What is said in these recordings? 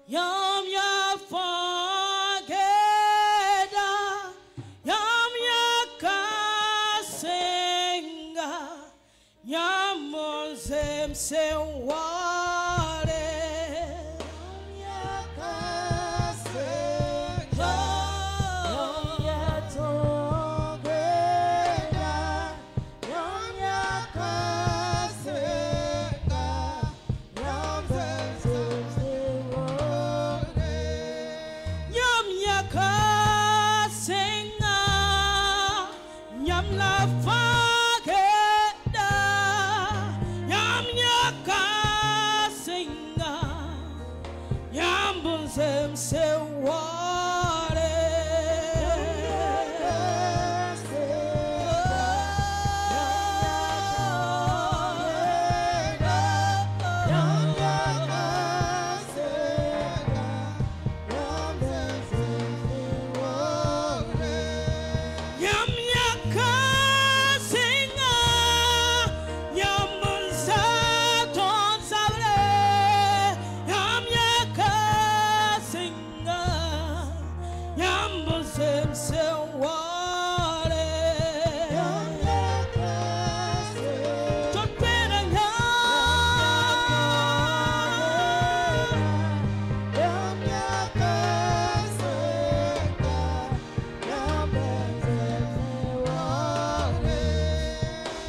Yam ya fageda, yam ya kasenga, yam monzem se ware. Yam ya kasenga, yam ya togeda, yam ya kasenga, yam monzem se ware. Yam ya kasenga, yam la fageda, yam ya kasenga, yam bunzem se ware. Yam ya kasenga, yam bunza ton sabre, yam ya kasenga, yam bunzem se ware. Totpera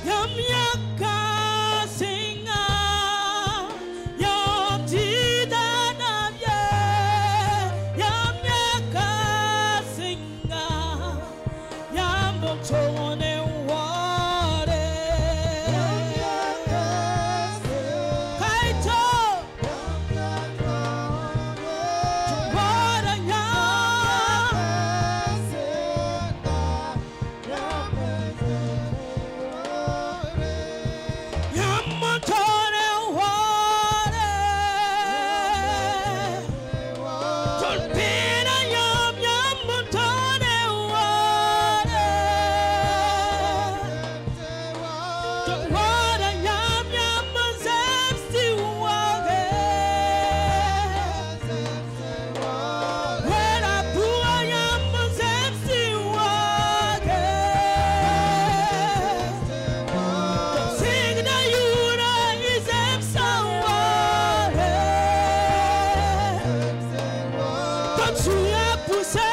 yam ya kasenga, yam tidana ye, yam ya kasenga, yam bontone ware. Kaito wara ya, yam bontone ware. Tolpina yam bontone ware. Wara yam bonzem si ware. Wera bua yam bonzem si ware. Signa yura izem sa ware. Tatsuya puse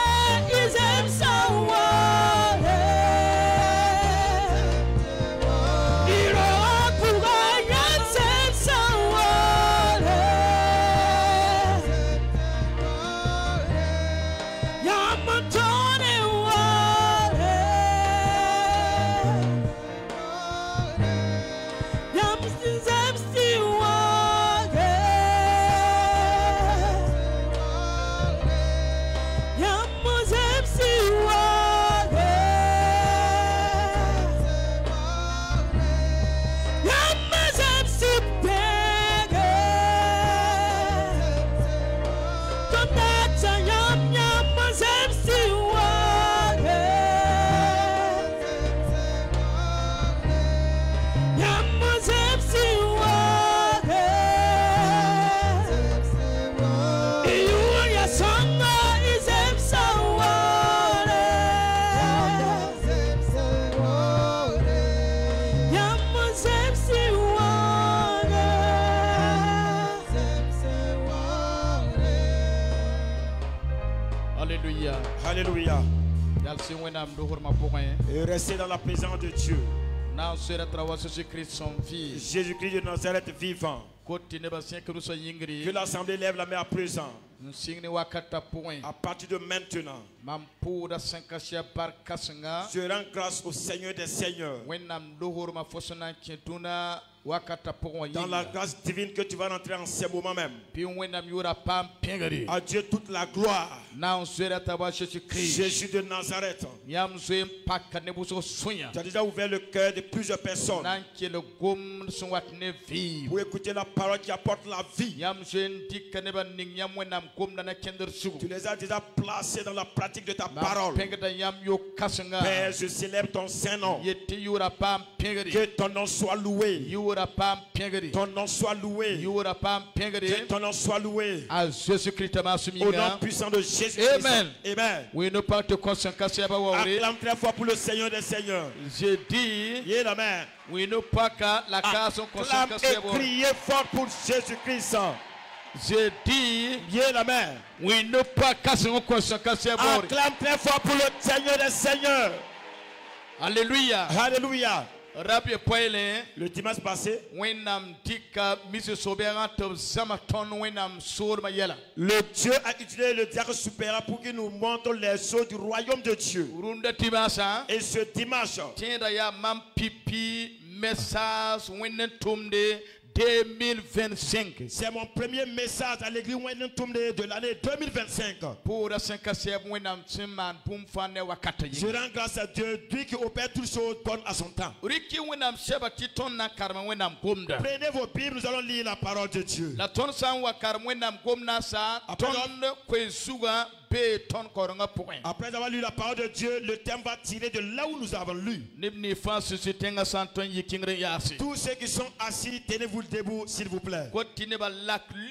izem sa ware. Iro akuga yansem sa ware. Yamantone ware. Yamzem si ware. Yamzem si ware. Yamzem si pege. Tonata yamzem si ware. Yamzem si ware. Iyuya sanga izem sa ware. Yamzem si ware. Alléluia. Alléluia. Yalsi wenam do horma pokoye. Et restez dans la présence de Dieu. Na sera trawa Jésus-Christ son fils. Jésus-Christ de Nazareth vivant. Koti ne basien que nous soyons yingri. Que l'assemblée lève la main à présent. Nous signe wakata point. À partir de maintenant, Mampu da sankashia par kasanga. je rends grâce au Seigneur des Seigneurs. Wenam do horma fosona kentuna wakata point. Dans la grâce divine que tu vas rentrer en ces moments même. Puis wenam yura pam pingari. À Dieu toute la gloire. Na sera trawa Jésus-Christ. Jésus de Nazareth. Yam zoem pakka nebuso sonya. Tu as déjà ouvert le cœur de plusieurs personnes Nan ki le gom son wat ne vi. pour écouter la parole qui apporte la vie. Yam zoem dikka neba ning yam wenam gom na kender sugu. Tu les as déjà placés dans la pratique de ta parole. Père, je célèbre ton Saint-Nom. Que ton nom soit loué. Yura pam pengeri. Ton nom soit loué. Yura pam pengeri. Que ton nom soit loué. A Jésus Christ Au nom masuminga. puissant de Jésus Christ. Amen. Amen. We no pas te conscience ba wawre. Acclame très fort pour le Seigneur des Seigneurs. Je dis Amen. we no pas ka la casa Acclame conscience et criez fort pour Jésus-Christ. Je dis Amen. we no pas ka son conscience ba. Acclame très fort pour le Seigneur des Seigneurs. Alléluia. Alléluia. Rabbi Poile, Le dimanche passé, wenam tika mise sobera to zamaton wenam sur mayela. le Dieu a utilisé le diacre supérieur pour qu'il nous montre les choses du royaume de Dieu. Runda timasa. Et ce dimanche, Tienda ya mam pipi message wenen tumde 2025. c'est mon premier message à l'église Wenentumde de l'année 2025. Pour la 5 wenam siman pum fane wakata Je rends grâce à Dieu, Dieu qui opère toutes choses donne à son temps. Riki wenam sebati ton na karma wenam gomda. Prenez vos Bibles, nous allons lire la parole de Dieu. La ton san wa karma wenam gomna sa ton kwezuga be ton koronga point. Après avoir lu la parole de Dieu, le thème va tirer de là où nous avons lu. Nibni France se tenga santon yikingre yasi. Tous ceux qui sont assis, tenez-vous debout, s'il vous plaît.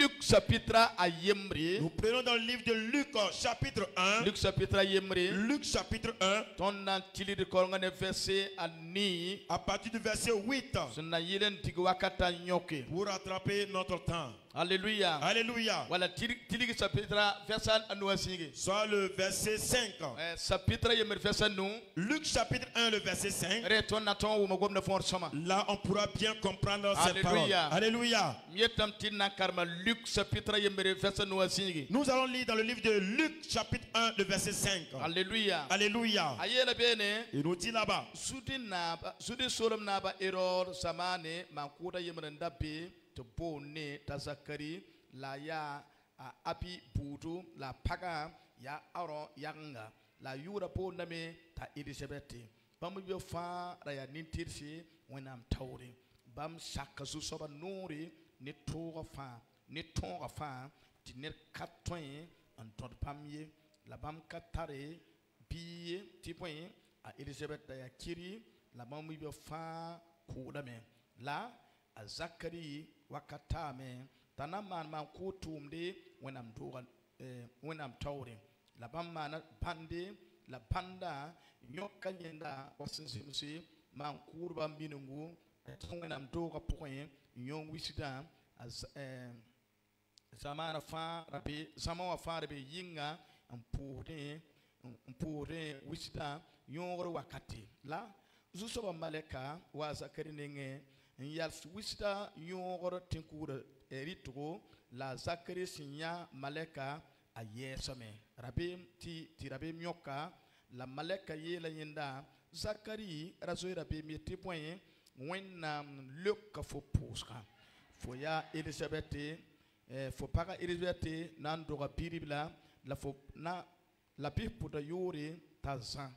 Luc chapitre à Yemri. Nous prenons dans le livre de Luc, chapitre 1. Luc chapitre Yemri. Luc chapitre 1. Ton antili de korongane verset ani. À partir du verset 8. Sona yilen tigwakata nyoke. Pour rattraper notre temps. Alléluia. Alléluia. Voilà, tili chapitre verset anuasingi. Soit le verset 5. Chapitre Yemri verset nous. Luc chapitre 1, le verset 5. Reton naton ou mogom na forsama. Là, on pourra bien comprendre cette parole. Alléluia. Mietam tinna karma Luc chapitre Yemri verset nuasingi. Nous allons lire dans le livre de Luc chapitre 1, le verset 5. Alléluia. Alléluia. Ayela bene. Il nous dit là-bas. Sudi solom naba error samane mankuda yemrenda be to bone tazakari la ya api butu la paga ya aro yanga la yura po name ta Elizabeth bam yo fa raya nintirsi wenam tawri bam shakazu soba nuri ni toga fa tiner katwen en tot pamye la bam katare biye tipoin a Elizabeth ya kiri la bam yo fa kudame la a Zakari wakatame tanaman man kutumde wenam doga wenam tawri la bam mana bande la panda nyoka nyenda wasinsimsi man kurba minungu wenam doga point nyong wisida as zamana fa rabi zamawa fa rabi yinga mpure wisida yongoro wakati la zusoba maleka wa Zakari nenge yals wisda yongoro tinkura eritugo la Zakari sinya maleka a yesame rabim ti rabim nyoka la maleka yela yenda Zakari razo rabim yeti point wenam luk fo poska fo ya Elizabeth fo paga Elizabeth nan doga biribla la fo na la piputa yori tazan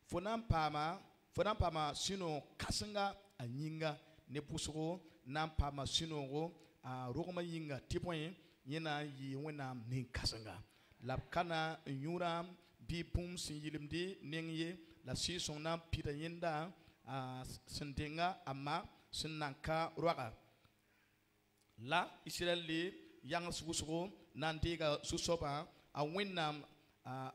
fo nan pama sino kasinga anyinga ne pusugo nan pama sino go a rogma yinga tipoin yena yi wenam nin kasanga la kana nyura bi pum sin yilimdi nengye la si son nan pita yenda a sendenga ama sinanka roga la Israeli yang susugo nan diga susoba a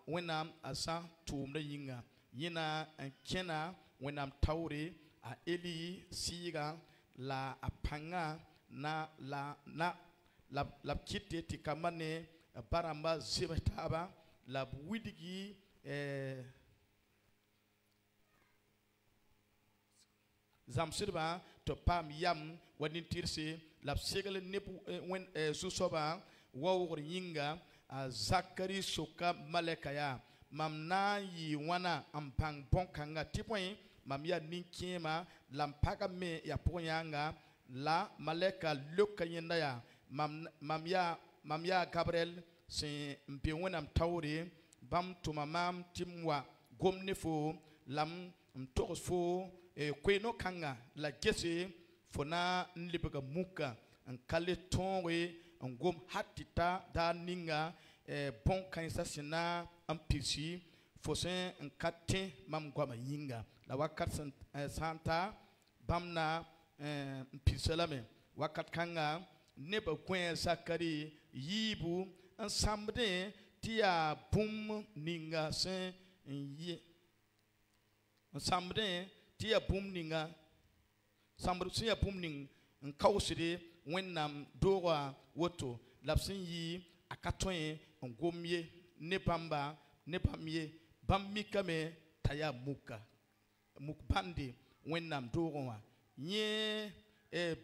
wenam asa tumda yinga yena kena wenam tawre a Eli siga la apanga na la kite tikamane baramba zibetaba la widigi zamsirba to pam yam wadin tirse la segale nepu wen susoba wawor yinga Zakari soka malekaya mamna yi wana ampang bonkanga tipoin mamia ninkima lampaka me ya ponyanga la maleka luka yenda ya mamia Gabriel se mpiwenam tawri bam tumamam timwa gomnefo lam mtokosfo kweno kanga la gese fona nlibega muka nkale tonwe ngom hatita da ninga bon kanisa sina ampirsi fosen nkate mam gwama yinga la wakat santa bamna pisalame wakat kanga neba kwen Zakari yibu ensamble tia bum ninga sen ye ensamble tia bum ninga sambre tia bum ning en kauside wennam dowa woto lapsin yi akatoye en gomye nepamba nepamye bamikame taya muka mukbandi wennam dowa nye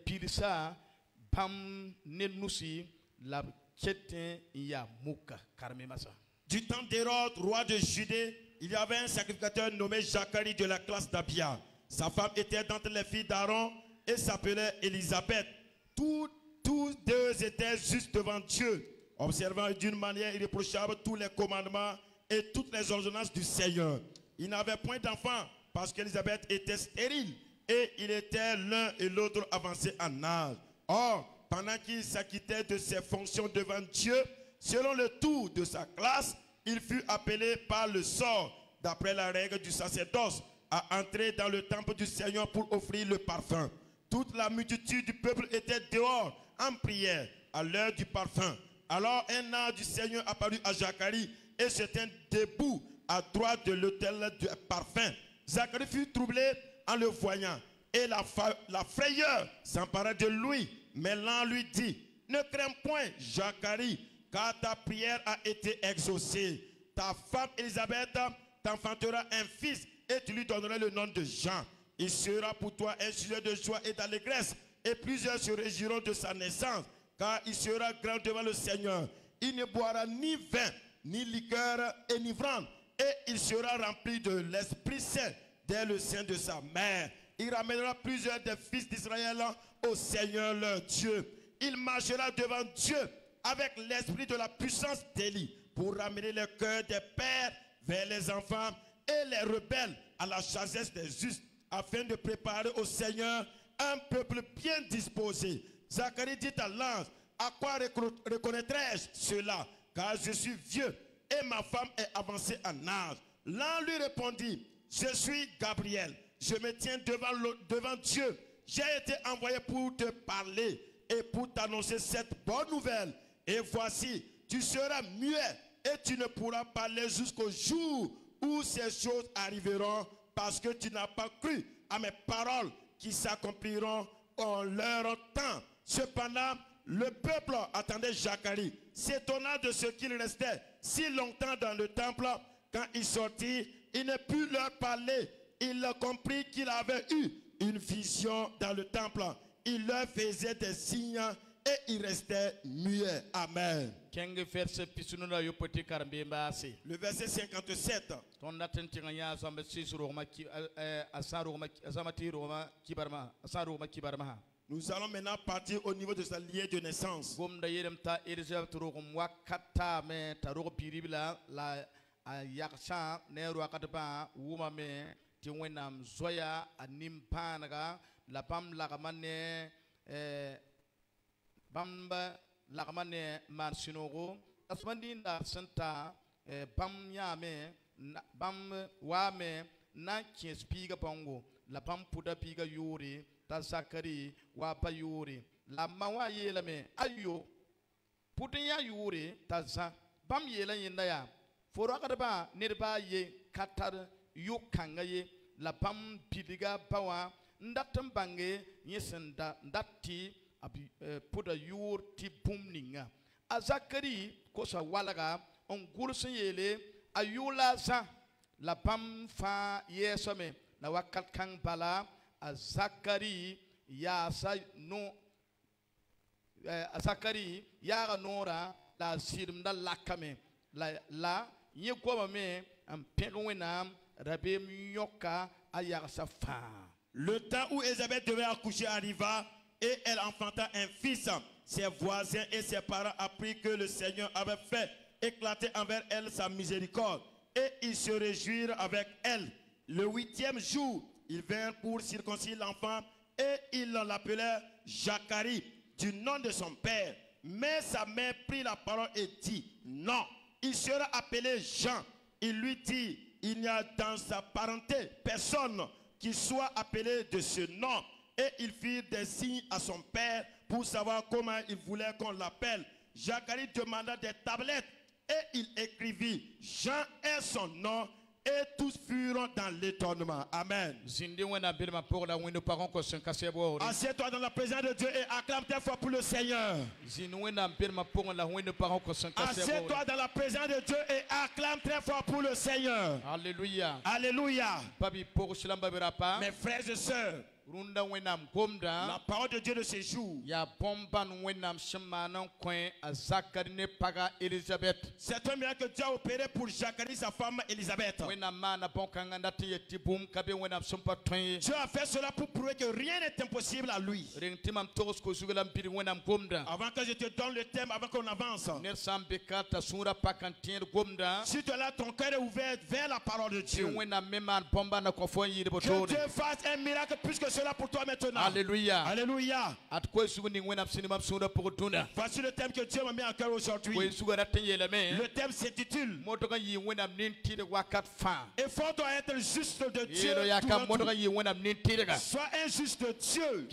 pirisa pam nenusi la chete ya muka karmemasa. Du temps d'Hérode, roi de Judée, il y avait un sacrificateur nommé Zacharie de la classe d'Abia. Sa femme était d'entre les filles d'Aaron et s'appelait Élisabeth. Tous deux étaient justes devant Dieu, observant d'une manière irréprochable tous les commandements et toutes les ordonnances du Seigneur. Ils n'avaient point d'enfant parce qu'Élisabeth était stérile et il était l'un et l'autre avancés en âge. Or, pendant qu'il s'acquittait de ses fonctions devant Dieu, selon le tour de sa classe, il fut appelé par le sort, d'après la règle du sacerdoce, à entrer dans le temple du Seigneur pour offrir le parfum. Toute la multitude du peuple était dehors en prière à l'heure du parfum. Alors un ange du Seigneur apparut à Zacharie et se tint debout à droite de l'autel du parfum. Zacharie fut troublé en le voyant et la frayeur s'empara de lui. Mais l'ange lui dit: ne crains point, Zacharie, car ta prière a été exaucée. Ta femme Élisabeth t'enfantera un fils et tu lui donneras le nom de Jean. Il sera pour toi un sujet de joie et d'allégresse, et plusieurs se réjouiront de sa naissance, car il sera grand devant le Seigneur. Il ne boira ni vin, ni liqueur enivrante, et il sera rempli de l'Esprit Saint dès le sein de sa mère. Il ramènera plusieurs des fils d'Israël au Seigneur leur Dieu. Il marchera devant Dieu avec l'esprit de la puissance d'Élie pour ramener le cœur des pères vers les enfants et les rebelles à la sagesse des justes, afin de préparer au Seigneur un peuple bien disposé. Zacharie dit à l'ange: à quoi reconnaîtrai-je cela? Car je suis vieux et ma femme est avancée en âge. L'ange lui répondit: je suis Gabriel, je me tiens devant Dieu. J'ai été envoyé pour te parler et pour t'annoncer cette bonne nouvelle. Et voici, tu seras muet et tu ne pourras parler jusqu'au jour où ces choses arriveront, parce que tu n'as pas cru à mes paroles qui s'accompliront en leur temps. Cependant, le peuple attendait Zacharie, s'étonnant de ce qu'il restait si longtemps dans le temple. Quand il sortit, il ne put leur parler. Il comprit qu'il avait eu une vision dans le temple. Il leur faisait des signes et il restait muet. Amen. Le verset 57. Nous allons maintenant partir au niveau de sa lignée de naissance. Bamba lagamane marsinogo asmandinda santa bam yame bam wame na kinspiga pongo la bam puda piga yuri ta Zakari wa pa yuri la mawa yela me ayo putin ya yuri ta za bam yela yinda ya foro akadaba nirba ye katar yukanga ye la bam pidiga bawa ndatam bange yesenda ndatti puda yur ti bumninga a Zakari kosa walaga on gulsun yele ayula za la pam fa yesome na wakat kang bala a Zakari ya sa no a Zakari ya nora la sirmda lakame la ye ko me am penwena rabe myoka aya sa fa. Le temps où Élisabeth devait accoucher arriva et elle enfanta un fils. Ses voisins et ses parents apprirent que le Seigneur avait fait éclater envers elle sa miséricorde, et ils se réjouirent avec elle. Le 8e jour, ils vinrent pour circoncire l'enfant et ils l'appelèrent Zacharie, du nom de son père. Mais sa mère prit la parole et dit: non, il sera appelé Jean. Il lui dit: il n'y a dans sa parenté personne qui soit appelé de ce nom. et ils firent des signes à son père pour savoir comment il voulait qu'on l'appelle. Zacharie demanda des tablettes et il écrivit Jean est son nom. Et tous furent dans l'étonnement. Amen. Assieds-toi dans la présence de Dieu et acclame très fort pour le Seigneur. Assieds-toi dans la présence de Dieu et acclame très fort pour le Seigneur. Alléluia. Alléluia. Mes frères et sœurs, la parole de Dieu de ces jours, c'est un miracle que Dieu a opéré pour Zacharie, sa femme Élisabeth. Dieu a fait cela pour prouver que rien n'est impossible à lui. Avant que je te donne le thème, avant qu'on avance, si tu es là, ton cœur est ouvert vers la parole de Dieu. Que Dieu fasse un miracle plus que cela pour toi maintenant. Alléluia. Alléluia. Voici le thème que Dieu m'a mis en cœur aujourd'hui. Le thème s'intitule Effort doit être juste de Dieu. Sois un juste de Dieu.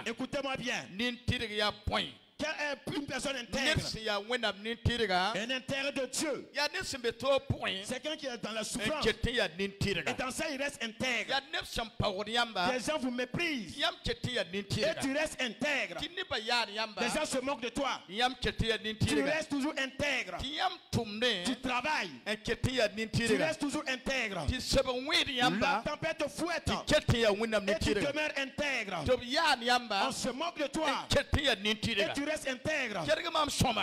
Écoutez-moi bien. Quelle est une personne intègre? Un intègre de Dieu. C'est quelqu'un qui est dans la souffrance. Et dans ça, il reste intègre. Les gens vous méprisent. Et tu restes intègre. Les gens se moquent de toi. Tu restes toujours intègre. Tu travailles. Tu restes toujours intègre. La tempête fouette. Et tu demeures intègre. On se moque de toi. Et tu restes intègre.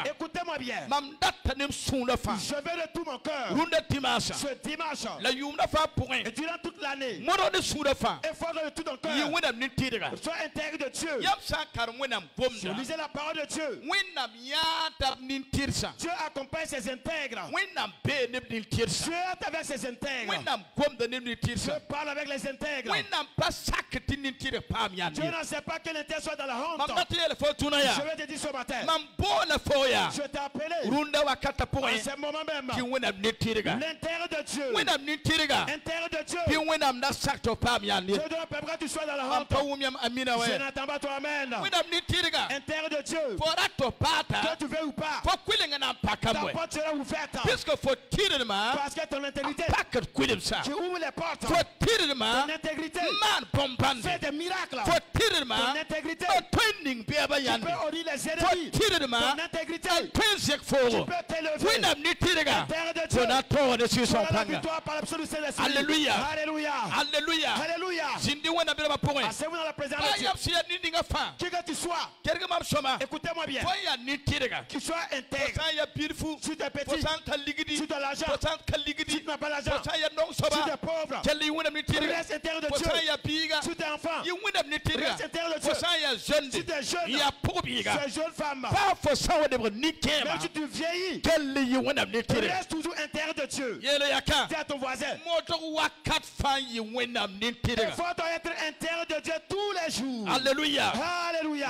Écoutez-moi bien. Je vais de tout mon cœur. Ce dimanche. Et durant toute l'année. Effort de tout ton cœur. Sois intègre de Dieu. Je lisais la parole de Dieu. Dieu accompagne ses intègres. Dieu est avec ses intègres. Dieu parle avec les intègres. Dieu n'en sait pas que l'intègre soit dans la honte. Je vais te dire ce matin. Je t'ai appelé. En ce moment même. L'intègre de Dieu. Intègre de Dieu. Je dois pas que tu sois dans la honte. Je n'attends pas toi, amen. Intègre de Dieu. Que tu veux ou pas. Ta porte sera ouverte. Parce que ton intégrité. Tu ouvres les portes. Ton intégrité. Fais des miracles. Ton intégrité. Tu peux honorer les ennemis. Ton intégrité. Tu peux t'élever. Intègre de Dieu. Pour la victoire par l'absolu céleste. Alléluia. Alléluia. Alléluia. Alléluia. Asseyez-vous dans la présence de Dieu. Qui que tu sois. Écoutez-moi bien. Qu'il soit intègre. Si tu es petit. Si tu as l'argent. Si tu n'as pas l'argent. Si tu es pauvre. Reste intègre de Dieu. Si tu es enfant. Reste intègre de Dieu. Si tu es jeune. Si tu es jeune femme. Même si tu vieillis. Reste toujours intègre de Dieu. Dis à ton voisin. Il faut être intègre de Dieu tous les jours. Alléluia. Alléluia.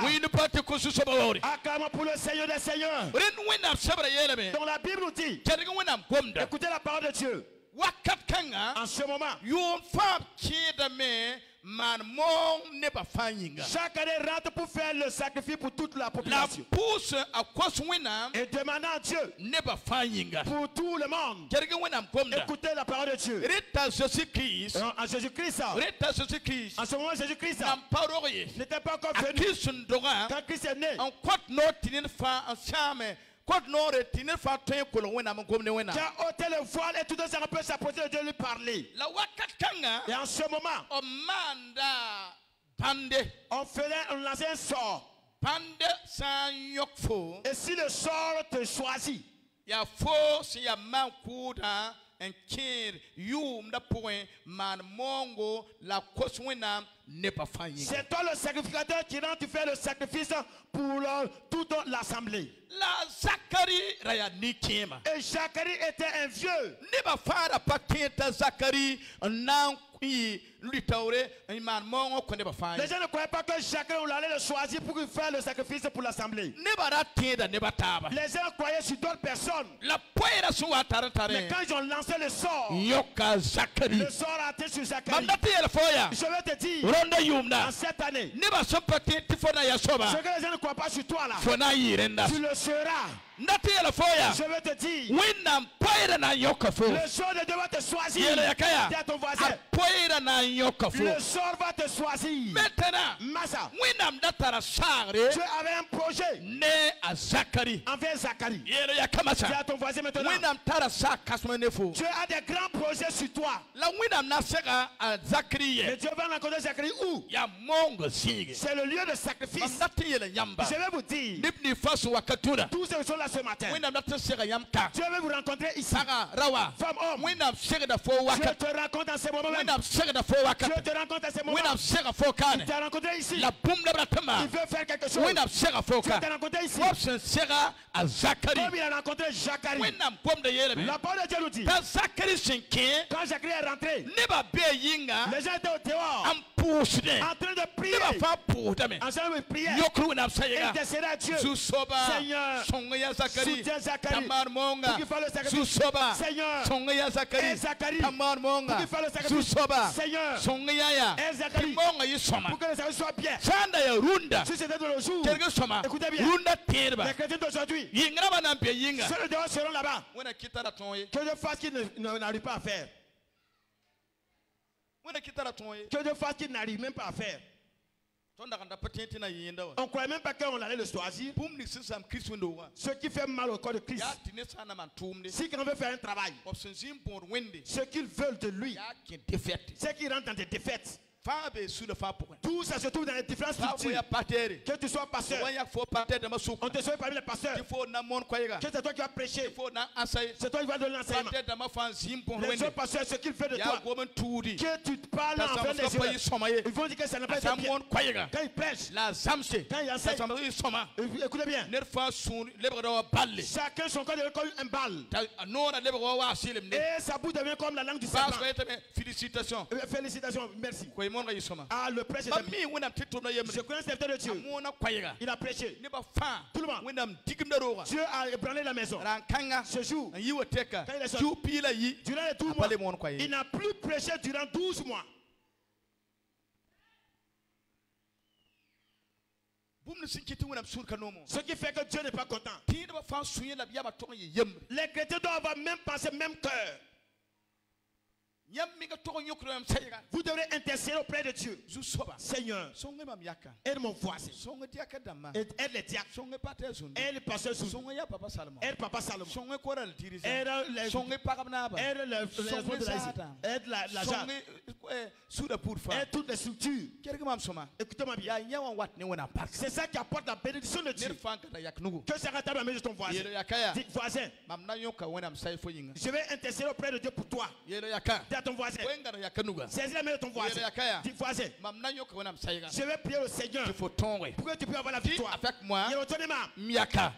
Acclamons pour le Seigneur des Seigneurs. Donc la Bible nous dit. Écoutez la parole de Dieu. En ce moment. Chaque année rentre pour faire le sacrifice pour toute la population. Et demandant à Dieu pour tout le monde. Écoutez la parole de Dieu. En Jésus-Christ. En ce moment, Jésus-Christ n'était pas encore venu. Quand Christ est né. Qui a ôté le voile et tout le monde peut s'approcher de Dieu lui parler. Et en ce moment, on lançait un sort. Et si le sort te choisit, c'est toi le sacrificateur qui rentre faire le sacrifice pour toute l'assemblée. Et Zacharie était un vieux. Les gens ne croyaient pas que Zacharie allait le choisir pour faire le sacrifice pour l'assemblée. Les gens croyaient sur d'autres personnes. Mais quand ils ont lancé le sort a été sur Zacharie. Je vais te dire, En cette année, ce que les gens ne croient pas sur toi là, tu le seras. Je vais te dire, le sort de Dieu va te choisir. Dis à ton voisin, le sort va te choisir. Massa, Dieu avait un projet envers Zacharie. Dis à ton voisin maintenant, Dieu a des grands projets sur toi. Mais Dieu va rencontrer Zacharie où? C'est le lieu de sacrifice. Je vais vous dire, tous ceux qui sont là ce matin, Dieu veut vous rencontrer ici. Femme, homme, Dieu te rencontre en ce moment même. Dieu te rencontre en ce moment. Il t'a rencontré ici. Il veut faire quelque chose. Dieu t'a rencontré ici. Comme il a rencontré Zacharie. La parole de Dieu nous dit, quand Zacharie est rentré, les gens étaient au dehors en train de prier. En train de prier. Et intercéder à Dieu. Seigneur, soutiens Zacharie pour qu'il fasse le sacrifice. Seigneur, et Zacharie pour qu'il fasse le sacrifice. Seigneur, et Zacharie pour que le sacrifice soit bien. Si c'était de nos jours, écoutez bien, les chrétiens d'aujourd'hui, ceux de dehors seront là-bas. Que Dieu fasse qu'ils n'arrivent pas à faire. Que Dieu fasse qu'il n'arrive même pas à faire. On ne croyait même pas qu'on allait le choisir. Ce qui fait mal au corps de Christ. Si quelqu'un veut faire un travail, ce qu'ils veulent de lui, c'est qu'il rentre dans des défaites. Tout ça se trouve dans les différentes structures. Que tu sois pasteur, on te soit parmi les pasteurs. Que c'est toi qui vas prêcher. C'est toi qui vas donner l'enseignement. Les autres pasteurs, ce qu'ils veulent de toi, que tu te parles en train des yeux. Ils vont dire que ça n'a pas été bien. Quand ils prêchent, quand ils enseignent, écoutez bien. Chacun son corps devient comme un bal. Et sa bouche devient comme la langue du serpent. Félicitations. Félicitations, merci. Ah, le prêche est bien. Je connais ce de Dieu. Il a prêché. Tout le monde. Dieu a ébranlé la maison. Ce jour, quand il est sorti, durant les 12 mois, il n'a plus prêché durant 12 mois. Ce qui fait que Dieu n'est pas content. Les chrétiens doivent même penser même cœur. Vous devrez intercéder auprès de Dieu. Seigneur, aide mon voisin. Aide les diacres. Aide le pasteur Souzou. Aide Papa Salomon. Aide aide l'agent. Aide toutes les structures. Écoutez-moi bien. C'est ça qui apporte la bénédiction de Dieu. Que sera ta maison de ton voisin? Dis, voisin, je vais intercéder auprès de Dieu pour toi. À ton voisin. Saisis la main de ton voisin. Dis, voisin, je vais prier au Seigneur pour que tu puisses avoir la victoire. Avec moi,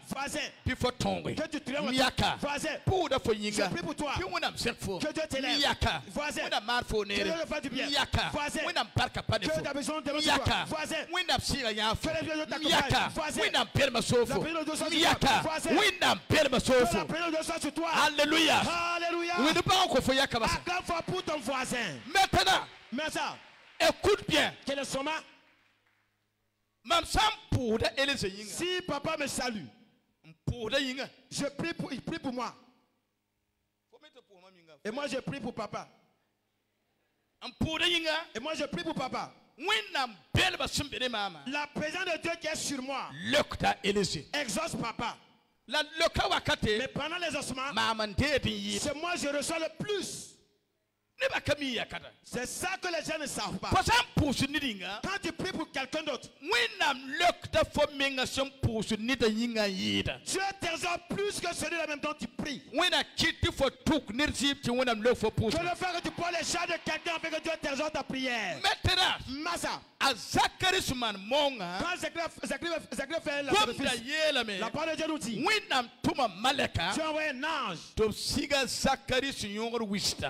voisin, que tu triomphes. Voisin, je prie pour toi. Que Dieu t'élève. Voisin, que Dieu te fasse du bien. Voisin, que tu as besoin de toi. Voisin, que les gens t'accompagnent. Voisin, la prière de Dieu soit sur toi. Voisin, que la prière de Dieu soit sur toi. Alléluia. Alléluia. Pour ton voisin. Maintenant, écoute bien. Quel est son nom? Si papa me salue, je prie pour, il prie pour moi. Et moi je prie pour papa. Et moi je prie pour papa. La présence de Dieu qui est sur moi exauce papa. Mais pendant les ossements, c'est moi je reçois le plus. C'est ça que les gens ne savent pas. Quand tu pries pour quelqu'un d'autre, Dieu t'exauce plus que celui-là même dont tu pries. Que le fait que tu prends les chats de quelqu'un fait que Dieu t'exauce ta prière. Massa. Quand Zacharie fait la sacrifice, la parole de Dieu nous dit, Dieu envoie un ange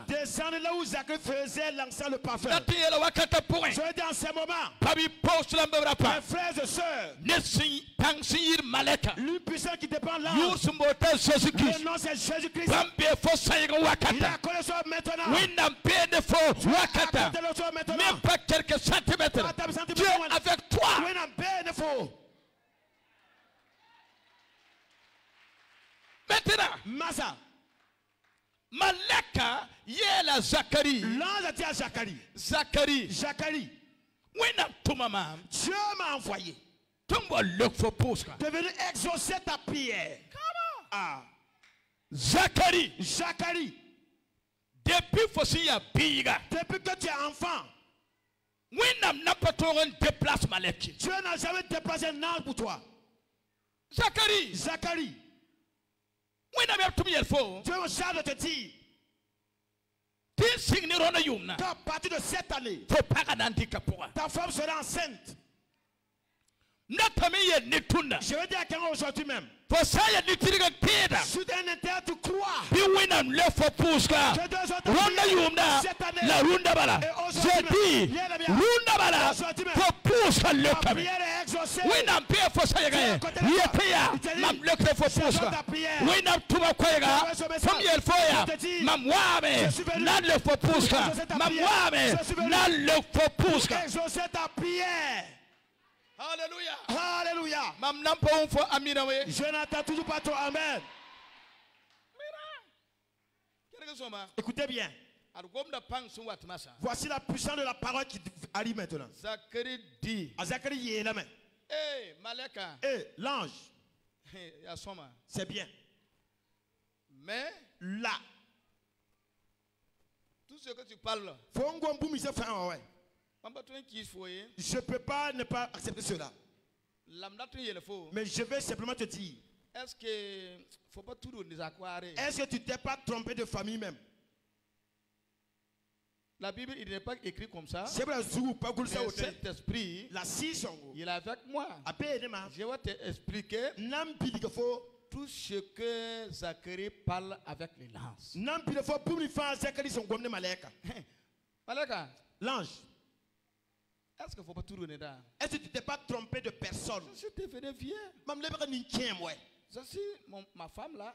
descendre là où où Zacharie faisait lancer le parfum. Nati yela wakata point. Je dis en ce moment, Pabi post la mbra pa. mes frères et sœurs, Nesi tangsir maleka. l'impuissant qui dépend là, Yus mbota Jésus-Christ. le nom c'est Jésus-Christ. Bambe fo sayiga Il a wakata. connaissance maintenant. Winam pede fo wakata. Accordez le soir maintenant. Même pas quelques centimètres. Dieu est avec toi. Oui, non, ben, faut. Maintenant, Massa, maleka yela Zacharie. l'ange a dit à Zacharie, Zacharie. Winam tumama. Dieu m'a envoyé Tumbo look for poska. de venir exaucer ta prière. Ah, Zacharie. Zacharie, Depuis fosi ya biga. depuis que tu es enfant, Winam n'a pas trop un déplace maleki. Dieu n'a jamais déplacé un ange pour toi. Zacharie. Zacharie, Winam ya tumi yelfo. Dieu me charge de te dire Ti signi rona yumna. qu'à partir de cette année, Fo paga nanti kapura. ta femme sera enceinte. Natami ye nitunda. Je vais dire à quelqu'un aujourd'hui même, Fo saya nitiriga tida. si tu es un intérêt, tu crois. Bi winam le fo puska. Je dois sortir Ronda yumna. cette année. La runda bala. Zedi. Runda bala. Fo puska le Ta kami. prière est exaucée. Winam pe fo saya gaye. Yepeya. Mam le kre fo puska. Winam tuba kwega. Fam yel foya. Mam wame. Na le fo puska. Mam wame. Na le fo puska. Exaucer ta prière. Alléluia. Alléluia. Mam nampo fo amina we. Je n'entends toujours pas ton amen. Écoutez bien. Voici la puissance de la parole qui arrive maintenant. Zacharie dit. À Zacharie, il est là. Eh, Maleka. Eh, l'ange, Yasoma. c'est bien. Mais Là. tout ce que tu parles là, Faut un bon boum, il s'est fait un ouais. je Je ne peux pas ne pas accepter cela. faut. Mais je vais simplement te dire. Est-ce que faut pas tout donner à quoi? Est-ce que tu t'es pas trompé de famille même? La Bible, il n'est pas écrit comme ça. C'est vrai, Mais cet esprit, la six il est avec moi. Je vais t'expliquer tout ce que Zacharie parle avec les lances. Maleka, L'ange, est-ce qu'il ne faut pas tout donner là? est-ce que tu t'es pas trompé de personne? Je t'ai fait des vieux. Ça, c'est ma femme là.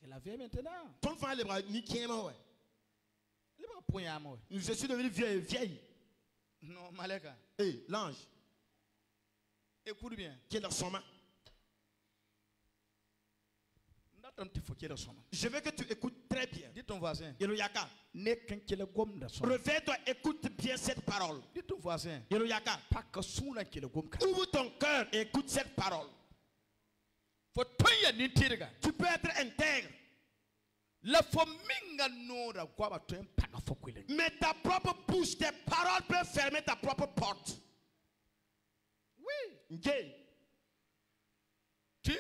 C'est la vieille maintenant. Ton frère, Il va point à moi. je suis devenu vieille. Non, Maleka. Et l'ange, Écoute bien. qui est dans son main. Je veux que tu écoutes très bien. Dis ton voisin. Yeloyaka. Réveille-toi, écoute bien cette parole. dis ton voisin. Yeloyaka. Ouvre ton cœur et écoute cette parole. Tu peux être intègre. Mais ta propre bouche, tes paroles peuvent fermer ta propre porte. Oui. Okay. Tu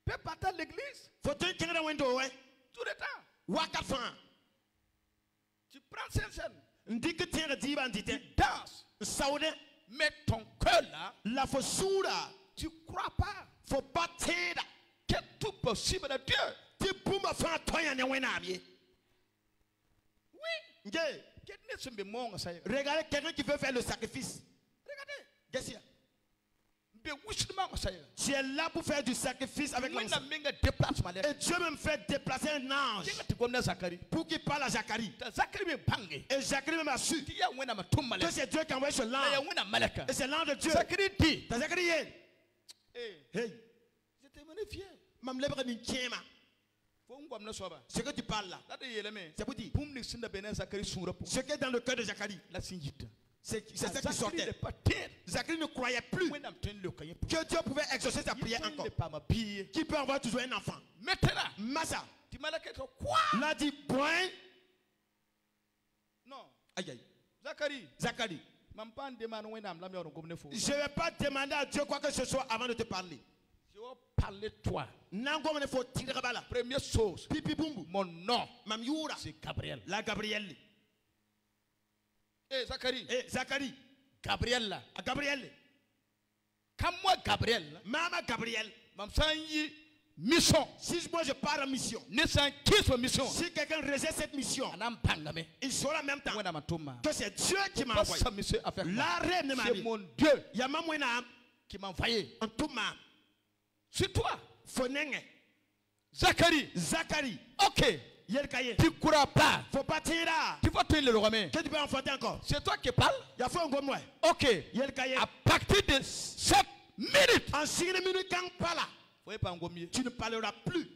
peux partir de l'église Faut-il qu'il y ait un window, ouais? tout le temps. Wakafan. Tu prends cette scène. Ndi que tiens dit bandité. Tu danses. Saoudé. Mais ton cœur là, La fossura. tu ne crois pas Faut pas t'aider. que tout possible de Dieu. Tu peux me faire toi un wenamie. Oui. Okay. Regardez quelqu'un qui veut faire le sacrifice. Regardez. Qu'est-ce qu'il y a? Tu Tu es là pour faire du sacrifice avec l'ange. Et Dieu me fait déplacer un ange pour qu'il parle à Zacharie. Et Zacharie me su que c'est Dieu qui a envoyé ce l'ange. Et c'est l'ange de Dieu. Zacharie est. Hey. J'étais venu fier. Ce que tu parles là, c'est pour dire ce qui est dans le cœur de Zacharie. C'est ça qui sortait. Zacharie ne croyait plus que Dieu pouvait exaucer sa prière encore. Qui peut avoir toujours un enfant? Maintenant, Massa. quoi? L'a dit point. Non. Aïe aïe. Zacharie. Je ne vais pas demander à Dieu quoi que ce soit avant de te parler. Je vais parler de toi. Première chose, mon nom, c'est Gabriel. La Gabriel. Eh, Zacharie. Zacharie. Gabriel là. Gabriel. Comme moi, Gabriel. Maman Gabriel. Mamsanyi mission. Si moi je pars en mission, Ne san kiss mission. si quelqu'un rejette cette mission, Anam pangame. il saura en même temps Wena matuma. que c'est Dieu qui m'a Pas envoyé. sa mission à faire. La reine de ma C'est vie. mon Dieu Yama mwena qui m'a envoyé. en tout ma C'est toi. fonenge Zacharie. Zacharie. Ok. Yel kaye. Tu ne crois pas. Faut pas tirer. Tu vas te le remettre. Que tu peux enfanter encore. C'est toi qui parles. Il faut un gros moi. Ok. Yel kaye. À partir de 7 minutes. En 6 minutes quand pas là, Vous pas un tu ne parleras plus.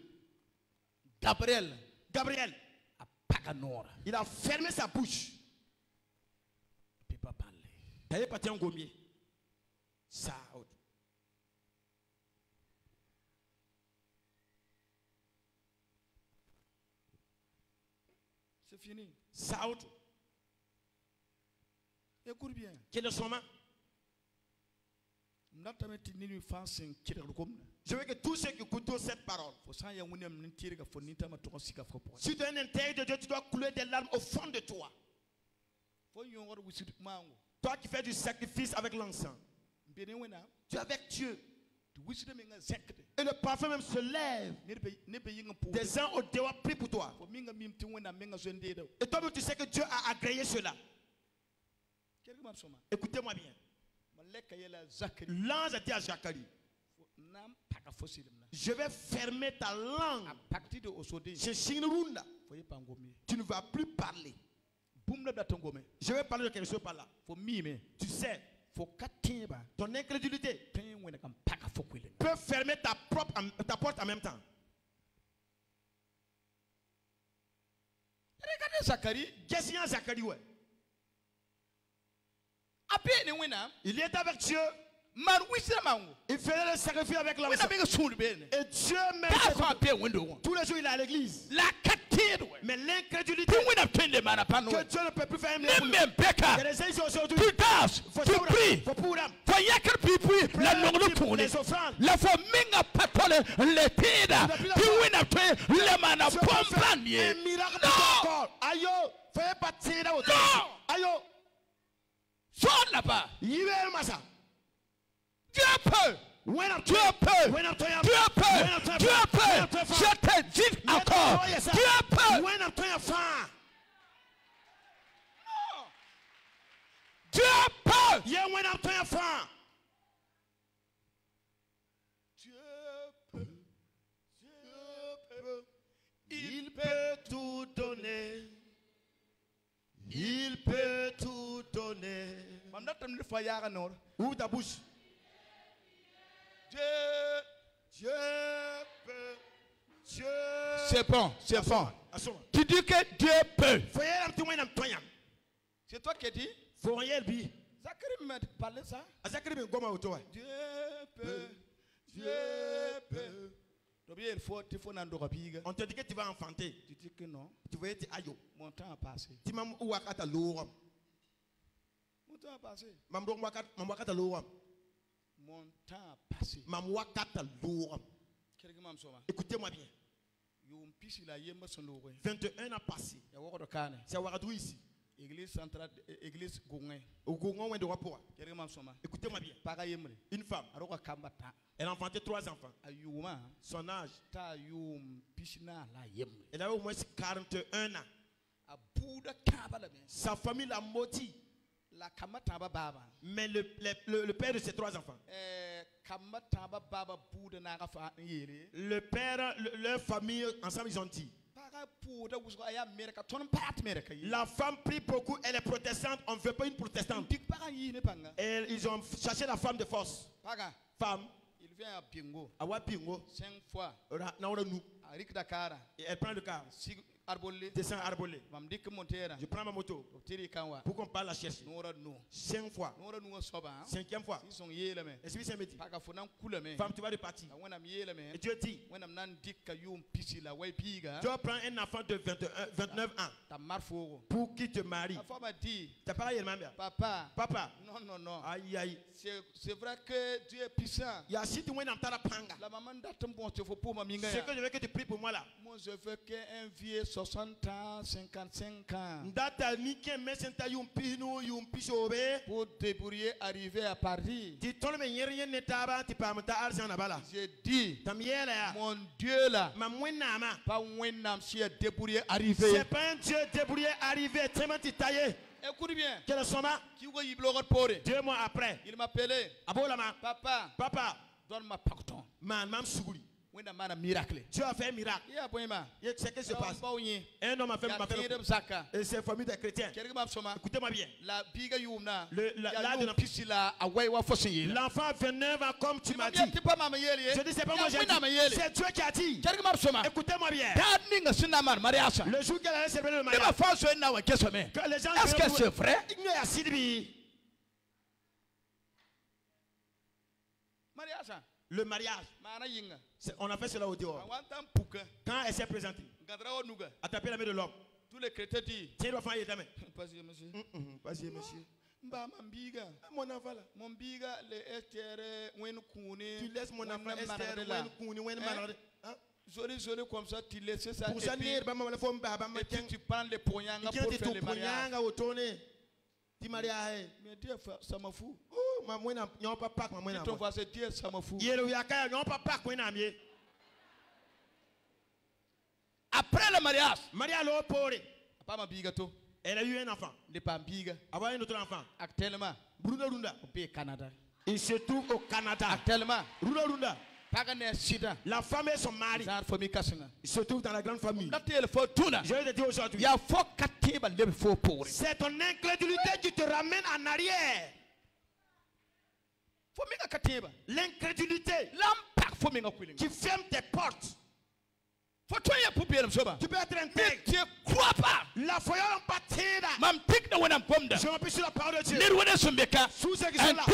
Gabriel. Gabriel, À Paganora. il a fermé sa bouche. Il ne peut pas parler. Il n'est pas un gommier. Ça. C'est fini. Ça. Écoute bien. Quel est son nom? Je veux que tous ceux qui écoutent cette parole, si tu es un intérieur de Dieu, tu dois couler des larmes au fond de toi. Toi qui fais du sacrifice avec l'encens, tu es avec Dieu. Et le parfum même se lève. Des gens au dehors prient pour toi. Et toi-même tu sais que Dieu a agréé cela. Écoutez-moi bien. L'ange a dit à Zacharie, je vais fermer ta langue. Tu ne vas plus parler. Je vais parler de quelque chose par là. Tu sais, ton incrédulité peut fermer ta porte en même temps. Regardez Zacharie. Qu'est-ce qu'il y a Zacharie, ouais? Il est avec Dieu. Il faisait le sacrifice avec l'encens. Et Dieu même, tous les jours il est à l'église. Mais l'incrédulité, que Dieu ne peut plus faire un miracle. Il y a des gens aujourd'hui, tu pries, les offrandes. la famille patole le tida, un miracle encore. Aïe, fais pas tirer au temps. Aïe, sors là-bas. Dieu peut. Dieu peut. Dieu peut. Dieu peut. Je te dis encore. Dieu peut. Dieu peut. Il peut tout donner. Il peut tout donner. Ouvre ta bouche. Dieu peut. Dieu. C'est bon, c'est bon. Tu dis que Dieu peut. C'est toi qui dis. Zacharie m'a parlé ça. Dieu peut. Dieu peut. On te dit que tu vas enfanter. Tu dis que non. Tu vas être aïe. Mon temps a passé. Mon temps a passé. Mon temps a passé. Écoutez-moi bien. 21 ans passé. C'est à Ouagadougou ici. Église centrale, église Gongé. Écoutez-moi bien. Une femme. Elle a enfanté 3 enfants. Son âge. Elle avait au moins 41 ans. Sa famille l'a maudit. Mais le père de ces 3 enfants, le père, leur famille, ensemble, ils ont dit, la femme prie beaucoup, elle est protestante, on ne veut pas une protestante. Et ils ont cherché la femme de force. Femme, il vient à Pingo. 5 fois. Et elle prend le car. Descend à Arbolé. Je prends ma moto. Pour qu'on parle la chercher. 5 fois. 5e fois. Et si c'est métier. Femme, tu vas repartir. Et Dieu dit, Dieu prend un enfant de 29 ans pour qu'il te marie. Tu as parlé de Papa. Papa. Non. Aïe, aïe. C'est vrai que Dieu est puissant. La maman Ce ce que je veux que tu pries pour moi là. Non, je veux qu'un vieux 60 ans, 55 ans. Ndata Nike Mesenta Yumpino Yumpishobe. Pour débrouiller, arriver à Paris. Tu tombes rien netaba, tu pamata argent nabala. J'ai dit, Tamiela. mon Dieu là, Mamwenama. pas un si débrouiller, arriver. C'est pas un Dieu débrouillé arrivé, tellement taillé. Écoute bien. Quel est son nom? Qui va y bloquer pour 2 mois après. il m'appelait. Abolama. Papa, Papa. donne-moi pardon. Man, mam Sougouli. Oui, on a un miracle. Dieu a fait un miracle. Il y a un point. Et ce qui se passe. Un homme a fait un et c'est famille des chrétiens. Écoutez-moi bien. La biga yumna. L'enfant 29 ans comme tu m'as dit. Je dis c'est pas moi j'ai dit. C'est Dieu qui a dit. Écoutez-moi bien. Le jour qu'elle allait célébrer le mariage. Que les gens est-ce que c'est vrai? Le mariage. On a fait cela au dehors. Quand elle s'est présentée, à taper la main de l'homme. Tous les chrétiens disent. Tiens l'enfant et ta main. Vas-y, monsieur. Vas-y, monsieur. Mon enfant là. Mon biga, les estere, tu laisses mon enfant Joli comme ça, tu laisses ça. Pour ça, et puis tu prends les poignards pour faire le mariage. Mais Dieu, ça m'a fou. Tu te vois, c'est Dieu, ça m'a fou. Après le mariage, elle a eu un enfant. Avoir un autre enfant. Actuellement, Bruno Runda. au Canada. Il se trouve au Canada. Actuellement, Bruno Runda. La femme et son mari. Ils se trouvent dans la grande famille. Je vais te dire aujourd'hui. C'est ton incrédulité qui te ramène en arrière. L'incrédulité qui ferme tes portes. Tu peux être intègre. Tu crois pas. La foi en patida. Je m'appuie sur la parole de Dieu. Sous ce qui sont là.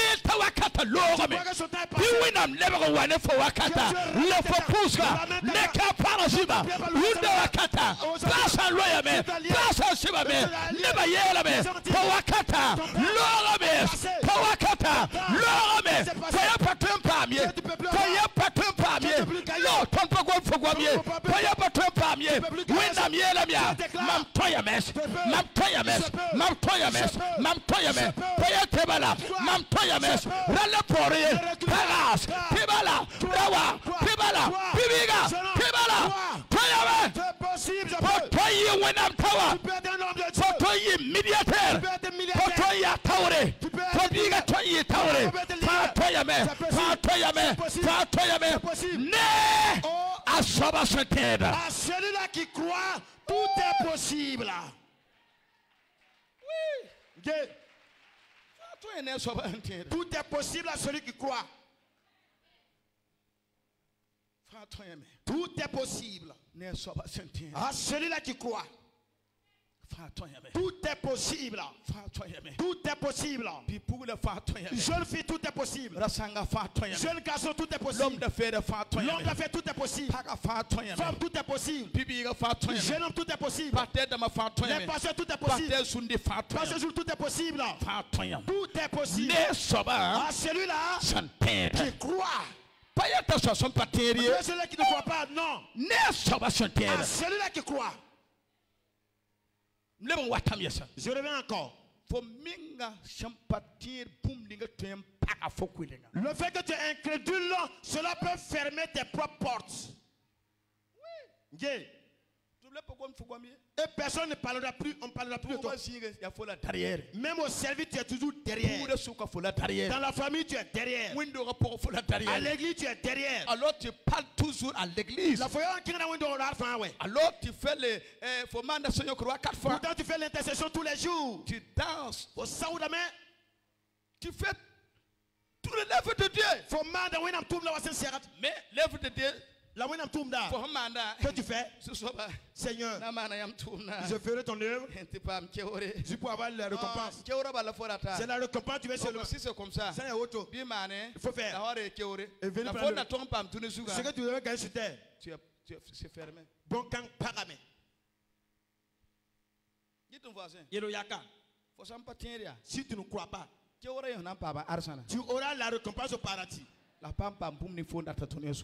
À celui-là qui croit, tout est possible. Oui. Tout est possible à celui qui croit. Tout est possible à celui-là qui croit. Tout est possible. Tout est possible. Jeune fille, tout est possible. Jeune garçon, tout est possible. L'homme d'affaires, tout est possible. Femme, tout est possible. Jeune homme, tout est possible. Les pasteurs, tout est possible. Pasteur, tout est possible. Tout est possible à celui-là qui croit. Pas celui-là qui ne croit pas, non. À celui-là qui croit. Je reviens encore. Le fait que tu es incrédule, cela peut fermer tes propres portes. Oui. Et personne ne parlera plus, on ne parlera plus de toi. Même au service, tu es toujours derrière. Dans la famille, tu es derrière. À l'église, tu es derrière. Alors tu parles toujours à l'église. Alors tu fais les pourtant tu fais l'intercession tous les jours. Tu danses. Tu fais tout le l'œuvre de Dieu. Mais l'œuvre de Dieu, que tu fais, Seigneur, je ferai ton œuvre. Je peux avoir la récompense. C'est la récompense, tu veux seulement. Si c'est comme ça, il faut faire. Et venir prendre ce que tu veux gagner sur terre. C'est fermé. Bon, quand paramé. Dis ton voisin. Si tu ne crois pas, tu auras la récompense au paradis.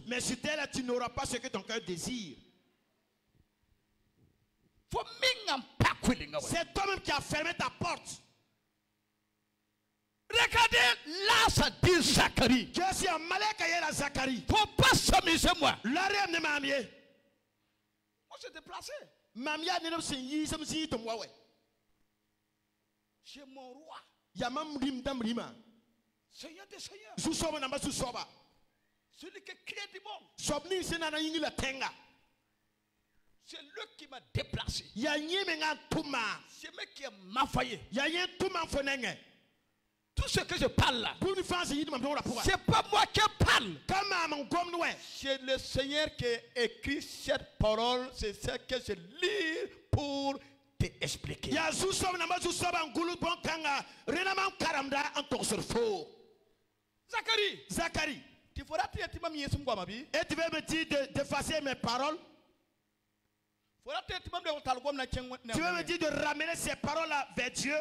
Mais sur terre, tu n'auras pas ce que ton cœur désire. fermé ta porte. Regardez, là ça dit Zacharie. Dieu si un malek a la Zacharie. Faut pas s'amuser moi. L'arrêt ne m'a mis. Moi je déplacé. Mamia ne se y some si to moi. Chez mon roi. Yamam rim dam rima. Seigneur des seigneurs. Sous soba n'a pas sous soba. Celui qui crée du monde. Sobni senana yingi la tenga. C'est lui qui m'a déplacé. Ya nyemenga tuma. C'est lui qui m'a failli. Ya yen tuma fonenge. Tout ce que je parle là, c'est pas moi qui parle. C'est le Seigneur qui a écrit cette parole. C'est ce que je lis pour t'expliquer. Zacharie, tu feras et tu veux me dire d'effacer mes paroles? Tu veux me dire de ramener ces paroles-là vers Dieu?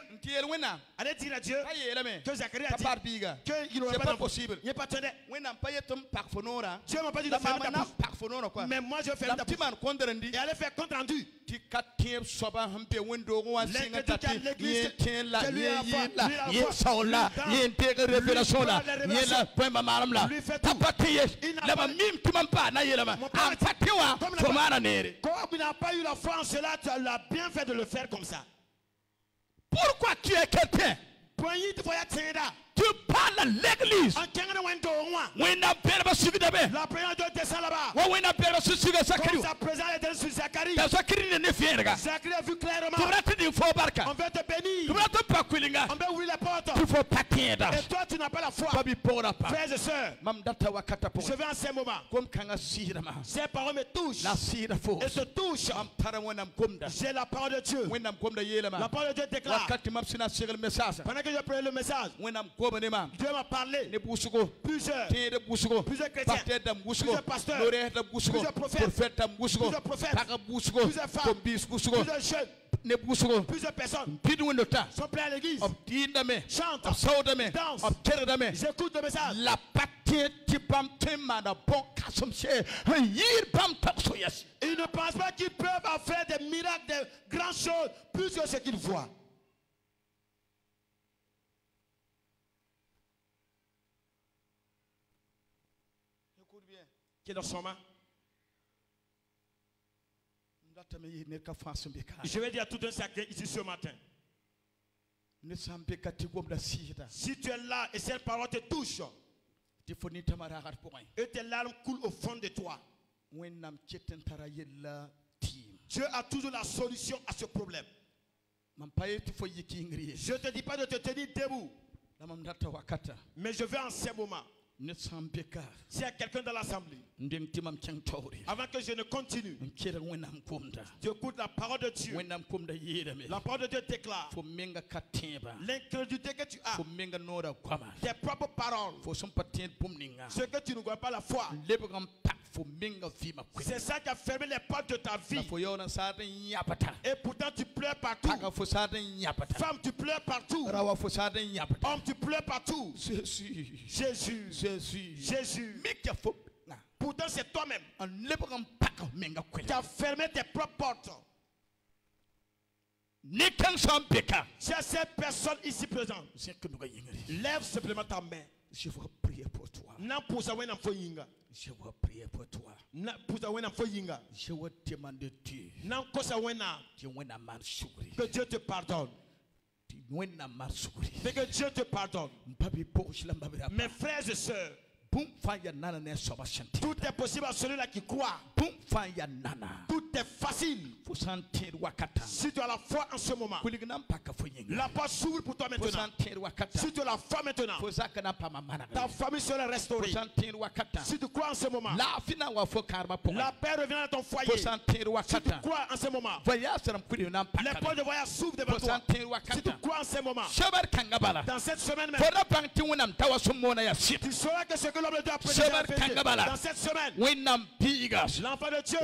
Allez dire à Dieu que Zacharie a dit qu'il n'aurait pas possible. Il n'est pas tenu. Dieu m'a pas dit de faire ta bouche. Mais moi je vais faire ta bouche. Et allez faire compte rendu. L'église que lui a il n'a pas eu la foi en cela, tu as bien fait de le faire comme ça. Pourquoi tu es quelqu'un? Tu parles à l'église. La première doit descendre là-bas. Comme sa présence était sur Zacharie. Zacharie a vu clairement. On veut te bénir. On veut ouvrir la porte. Et toi tu n'as pas la foi. Frères et sœurs, je vais en ces moments. Ces paroles me touchent. Et se touchent. J'ai la parole de Dieu. La parole de Dieu déclare. Pendant que je prenais le message, Dieu m'a parlé. Plusieurs chrétiens, plusieurs pasteurs, plusieurs prophètes, plusieurs femmes, plusieurs jeunes, plusieurs personnes sont prêts à l'église, chantent, dansent. J'écoute le message. Ils ne pensent pas qu'ils peuvent faire des miracles, des grandes choses, plus que ce qu'ils voient. Qui est dans son main? Je vais dire à tout un sacré ici ce matin. Si tu es là et cette parole te touche, et tes larmes coulent au fond de toi, Dieu a toujours la solution à ce problème. Je ne te dis pas de te tenir debout, mais je vais en ces moments. S'il y a quelqu'un dans l'assemblée, avant que je ne continue, tu écoutes la parole de Dieu. La parole de Dieu déclare l'incrédulité que tu as, tes propres paroles, ce que tu ne vois pas la foi. C'est ça qui a fermé les portes de ta vie. Et pourtant tu pleures partout. Femme, tu pleures partout. Homme, tu pleures partout. Jésus. Pourtant c'est toi-même qui as fermé tes propres portes. Si à cette personne ici présente, lève simplement ta main. Je vais prier pour toi. Je vais prier pour toi. Je vais demander Dieu que Dieu te pardonne. Mais que Dieu te pardonne. Mes frères et sœurs, tout est possible à celui-là qui croit. Tout est facile. Si tu as la foi en ce moment, la porte s'ouvre pour toi maintenant. Si tu as la foi maintenant, ta famille sera restaurée. Si tu crois en ce moment, la paix revient dans ton foyer. Si tu crois en ce moment, les portes de voyage s'ouvrent devant toi. Si tu crois en ce moment, dans cette semaine même, tu sauras que ce que l'homme de Dieu a prédit dans cette semaine, l'enfant de Dieu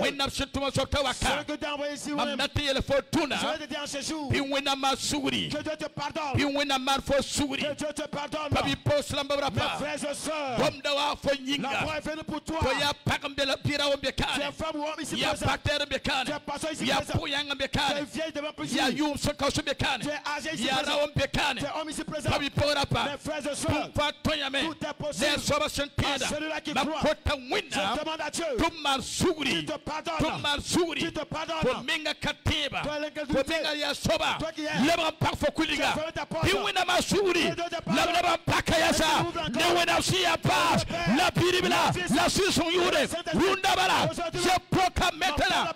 Tant que tu as envoyé ici, ma même, mette yele fo tuna je vais te dire en ce jour pi wena ma suguri que Dieu te pardonne. pi wena mar fo suguri Que Dieu te pardonne. pabi poslam babra Mes pa frères et sœurs, bom da wa fo la nyinga foi est venue pour toi. to ya pakam de la pira o Tu bekane es femme ou homme ici ya présent. pakter bekane Tu es pasteur ici ya présent. poyanga Tu es bekane vieille devant plus ya de yum so ko so bekane Tu es âgé ici ya présent. rawom bekane Tu es homme ici présent. pabi pora pa Mes frères et sœurs, tumpa toyame tout est possible der soba à sentida celui-là qui ma croit. kota Je wina demande à Dieu tumar suguri qui te pardonne. tumar suguri Qui te ko pardonne. minga katiba Toi, l'incrédulité. ko minga ya soba Toi qui es. lebra pak fo kuliga Tu as fermé ta porte. pi wina ma suguri Que Dieu te pardonne. lebra pak ya sa Et tu ouvres encore. ne wina si ya pas la piribila la sison yure runda bala je poka metela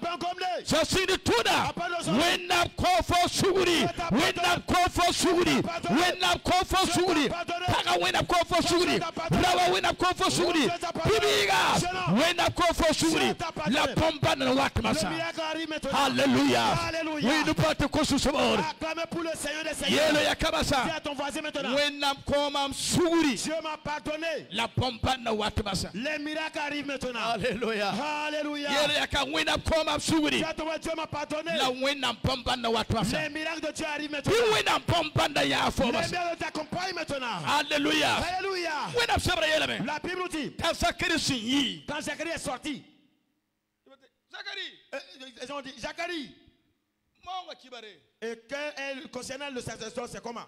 je sidi tuna wina kofo suguri wina kofo suguri wina kofo suguri paka wina kofo suguri rawa wina kofo suguri bibiga wina kofo suguri la pompa na watu Le masa miracle arrive maintenant. hallelujah Alléluia. winu pate kosu sabor Acclamez pour le Seigneur des yelo Seigneurs. ya Dis kabasa à ton voisin maintenant. wina koma suguri Dieu m'a pardonné. la pompa na watu masa Les miracles arrivent maintenant. hallelujah Alléluia. yelo ya ka wina koma suguri Dis à ton voisin, Dieu m'a pardonné. la wina pompa na watu masa Les miracles de Dieu arrivent maintenant. pi wina pompa na ya fo Les masa miracles t'accompagnent maintenant. hallelujah Alléluia. wina sabra yele me La Bible nous dit, ta sakiri sinyi quand Zacharie est sorti, Zakari ils ont dit, Zacharie, monga kibare et que concernant le sacerdoce, c'est comment?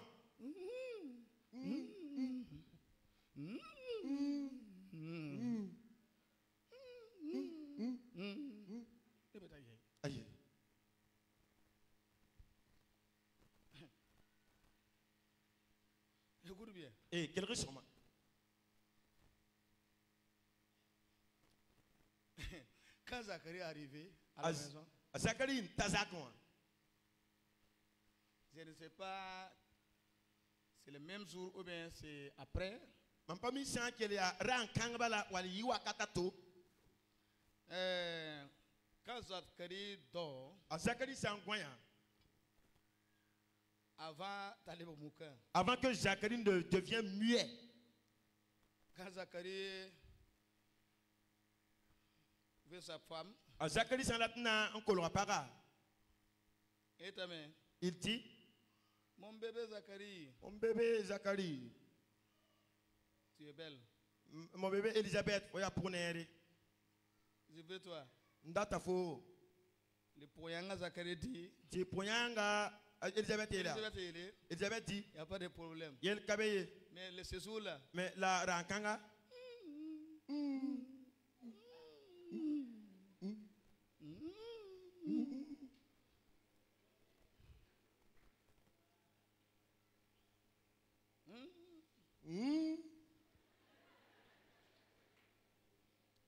Aïe. écoute bien Et quel riche moment. quand Zakari est arrivé à la maison Zacharie, Tazakon. je ne sais pas c'est le même jour ou bien c'est après Mampa mi san qu'il y a ran kangabala wali yiwa katato. quand Zakari dort Zacharie Sangoya. avant d'aller au Mouka Avant que Zacharie ne devienne muet. quand Zakari veut sa femme Zacharie Sanlatna en Colorapara. et ta main Il dit, mon bébé Zakari mon bébé Zacharie, tu es belle mon bébé Elisabeth, oya punere. je veux toi Ndata fo. le poyanga Zakari dit Ti ponyanga Elisabeth est là. Elisabeth dit, il n'y a pas de problème yel kabeye. mais le séjour là Mais la rankanga.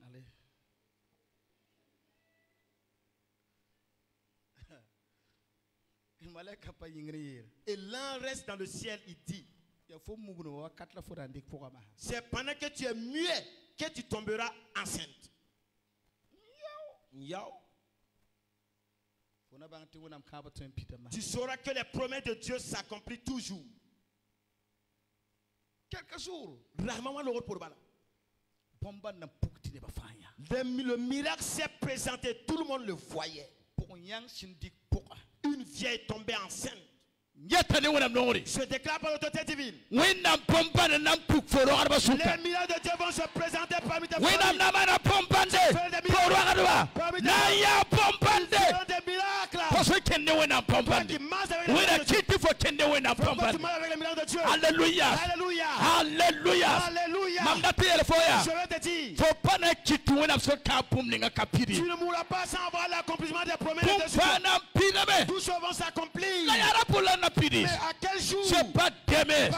allez il m'a l'air capable d'ingrédier Et l'un reste dans le ciel, il dit, il faut mourir quatre la fois dans des programmes c'est pendant que tu es muet que tu tomberas enceinte. Yao. Tu sauras que les promesses de Dieu s'accomplissent toujours. quelques jours Le miracle s'est présenté, tout le monde le voyait. Une vieille tombée enceinte. Je déclare par l'autorité divine. Les miracles de Dieu vont se présenter parmi tes familles. Des miracles. Toi qui marches avec les miracles de Dieu. Alléluia. Alléluia. Alléluia. Alléluia. Je vais te dire, tu ne mourras pas sans avoir l'accomplissement des promesses de Dieu. Tous choses vont s'accomplir. Mais à quel jour? C'est pas demain,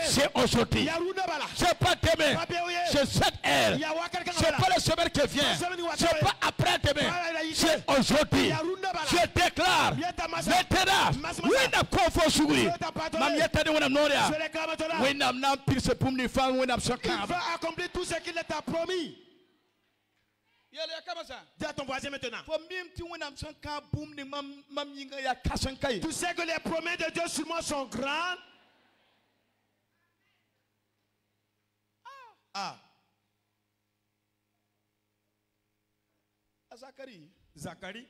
c'est aujourd'hui. C'est pas demain, c'est cette heure. C'est pas la semaine qui vient. C'est pas après demain, c'est aujourd'hui. Je déclare maintenant. Oui, n'a pas fait sourire. Je déclare maintenant. Oui, n'a pas pris ce pour nous faire. Il va accomplir tout ce qu'il t'a promis. Dis à ton voisin maintenant. Tu sais que les promesses de Dieu sur moi sont grandes. Zacharie, Zacharie,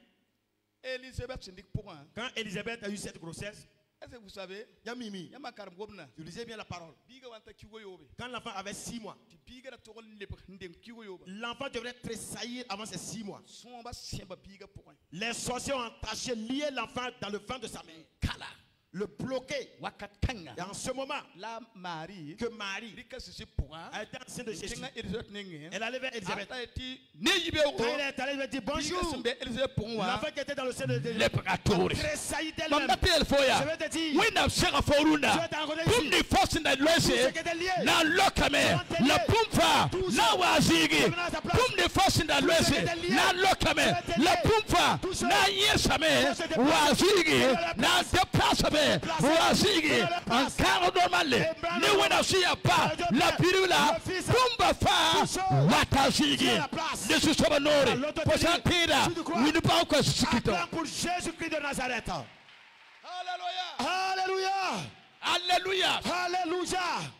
Elisabeth s'est dit pour un. Quand Élisabeth a eu cette grossesse, Est-ce que vous savez? Yamimi, Yama karam gobna. tu lisais bien la parole. Biga wanta kigo yobe. Quand l'enfant avait 6 mois, Ti biga da togol lep ndem kigo yobe. l'enfant devrait tressaillir avant ses 6 mois. Son ba siamba biga pour un. Les sorciers ont entaché, lié l'enfant dans le ventre de sa mère, Kala. le bloqué. Wakat kanga. Et en ce moment, La Marie que Marie rika sisi pour un. a été enceinte de Jésus, Kinga Elisabeth nenge. elle allait vers Élisabeth. Ata eti ne yibe Quand o. elle est allée, elle lui a dit bonjour. Biga simbe Elisabeth pour un. L'enfant qui était dans le sein de Lepakatori. tressaillit d'elle-même. Mamda tel foya. Je vais te dire, Wina mshaka foruna. je vais t'encoder Pum ici. ni force na Tout ce loise. qui était lié, Na lokame. La pumfa. Na wazigi. Pum ni force na loise. Na lokame. La pumfa. Na yesame. Wazigi. Na depasame. Wazigi. En carre normale. Ni wena siya pa. La pirula. Pumba fa. Watazigi. Yesu soba nori. Posantira. Winu pa kwa sikito. acclame pour Jésus-Christ de Nazareth. Alléluia. Alléluia. Alléluia. Alléluia.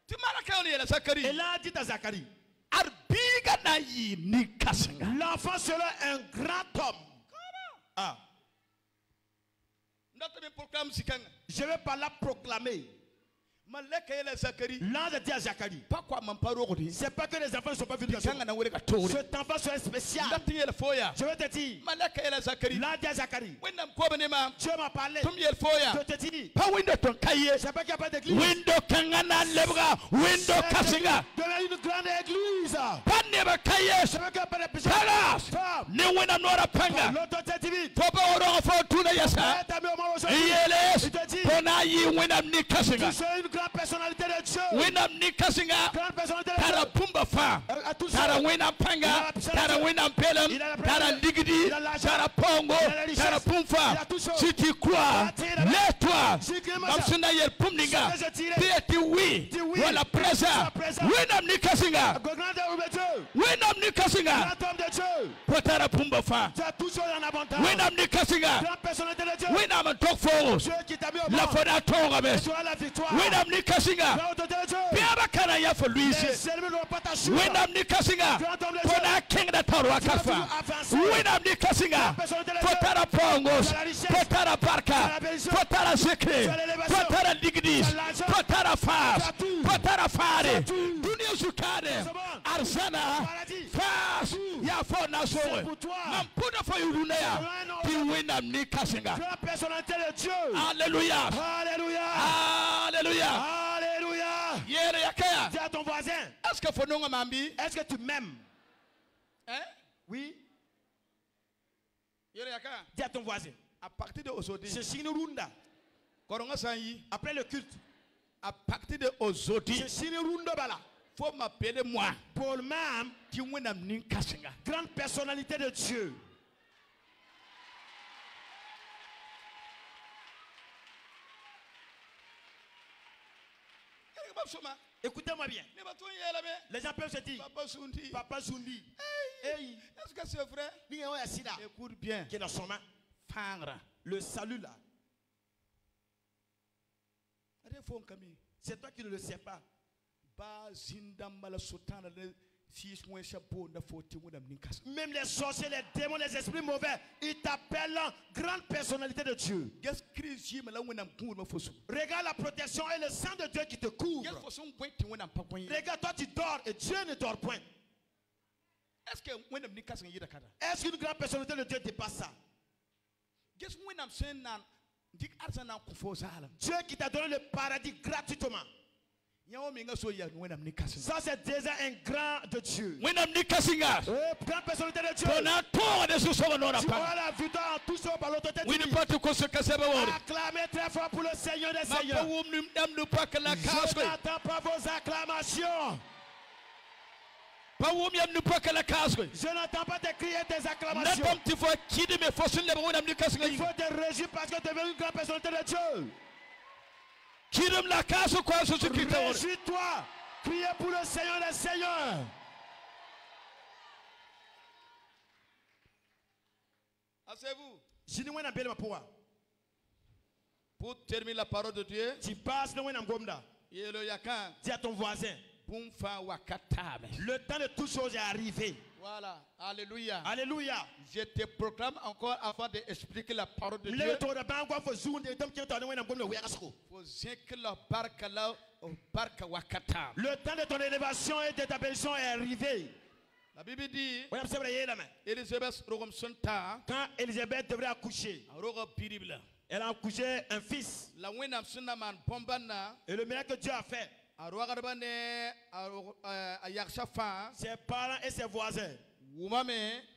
Tu m'as raconté la Zacharie. Et là, dit à Zacharie, Arbiga na yi ni kasinga. l'enfant sera un grand homme. Ah, Ndata me proclame sikanga. je vais par là proclamer. Maleka yela Zacharie. L'ange dit à Zacharie, Pas quoi m'amparo kodi. c'est pas que les enfants ne sont pas venus dans ce Kanga monde. na wele ka tori. Cet enfant sera spécial. Ndata yela foya. Je vais te dire, Maleka yela Zacharie. l'ange dit à Zacharie, Wenda mkoba ne ma. Dieu m'a parlé. Tum yel foya. Je te dis, Pa window ton kaye. c'est pas qu'il n'y a pas d'église. Window kanga na lebra. Window kasinga. Devient une grande église. Pa neba kaye. C'est pas qu'il n'y a pas de péché. Kalas. Femme, Ni wena nora panga. l'autorité divine. Foba oro fo tuna yasa. T'as mis au moins aujourd'hui. Yeles. Il te dit, Pona yi wena ni kasinga. tu seras une grande personnalité de Dieu. Wena ni kasinga. Grande personnalité de Tara Dieu. pumba fa. À tout Tara ça. wena panga. Tara wena pelem. Tara digidi. Tara pongo. Tara pumfa. Si tu crois, lève-toi. Mamsuna yer pumninga. Pieti oui. Wala presa. Wena ni kasinga. Grand homme de Dieu. Wena ni kasinga. Grand homme de Dieu. Potara pumba fa. Tu as tout chose en abondance. Wena ni kasinga. Grande personnalité de Dieu. Wena man tok fo. Dieu qui t'a mis au La monde. fona tonga mes. Tu as la victoire. Wena ni kasinga. Grande autorité de Dieu. Biaba kana ya for Luis. Les ennemis ne vont pas t'acheter. Wena ni kasinga. Grand homme de Dieu. Pona king da tarwa kafa. Wena ni kasinga. Potara pongos. Potara barka. Potara zikri. Potara digdis. Potara fas. Potara fare. Dunia zukade. Arzana. Fas. Ya for na so. Mampuna for yudunea. Ti wena ni kasinga. Grande personnalité de Dieu. Alléluia. Alléluia. Alléluia. Alléluia. Yere yakaya. Dis à ton voisin, Est-ce que fononga mambi? est-ce que tu m'aimes? Hein? Oui. Yere yakaya. Dis à ton voisin. À partir de aujourd'hui, Je suis une runda. koronga sanyi. Après le culte. À partir de aujourd'hui, Je suis une runda bala. faut m'appeler moi. Paul même, Qui wena ni kasinga. grande personnalité de Dieu. Yere babsoma. Écoutez-moi bien. Ne baton yela me. Les gens peuvent se dire, Papa Sundi. Papa Zundi. Hey, Est-ce que c'est vrai? ni un sida. Écoute bien. Qui est dans son main. Fangra. Le salut là, Ade fon kami. c'est toi qui ne le sais pas. Ba zindambala sotana de 6 mois chapeau na 40 wena ni kasinga. Même les sorciers, les démons, les esprits mauvais, ils t'appellent grande personnalité de Dieu. Gas crise mala wena mkungu ma fosu. Regarde la protection et le sang de Dieu qui te Gas couvre. fosu ngwenti wena mpakwanyi. Regarde, toi tu dors et Dieu ne dort point. Est-ce que wena ni kasinga yida kada? Est-ce qu'une grande personnalité de Dieu dépasse ça? Gas wena msena dik arzana kufozala. Dieu qui t'a donné le paradis gratuitement. Nyawo minga so ya wena ni kasinga. Ça c'est déjà un grand de Dieu. Wena ni kasinga. Grande personnalité de Dieu. Pona to de suso nora Tu pa. auras la victoire en tout ça par l'autorité Wini divine. patu ko se kaseba wori. Acclamez très fort pour le Seigneur des Ma Seigneurs. pawum ni amnu pakala Je kaswe. n'attends pas vos acclamations. Pawum yamnu pakala kaswe. Je n'entends pas tes cris et tes acclamations. Natom ti fo kidi me fosun le wena ni kasinga. Il faut te réjouir parce que tu es une grande personnalité de Dieu. Kidim la kaso kwa so su kita wori. Réjouis-toi. Priez pour le Seigneur des Seigneurs. Asseyez-vous. Je ne sais pas pourquoi. Pour terminer la parole de Dieu, Tu passes le Wenam Gomda. yelo yakan Dis à ton voisin. pumfa wakatame. Le temps de toutes choses est arrivé. Voilà. Alléluia. Alléluia. Je te proclame encore avant d'expliquer la parole de Dieu. Le tour de banque faut zoom de temps qui est en train de Faut que la barque là, barque wakata. le temps de ton élévation et de ta bénédiction est arrivé. La Bible dit, Oui, c'est vrai, la main. Elisabeth Rogomsonta, Quand Élisabeth devrait accoucher, Aroga Pirible. elle a accouché un fils. La Winam Sunaman Pombana, Et le miracle que Dieu a fait, Arogarabane, Ayakshafa, ses parents et ses voisins Woumame,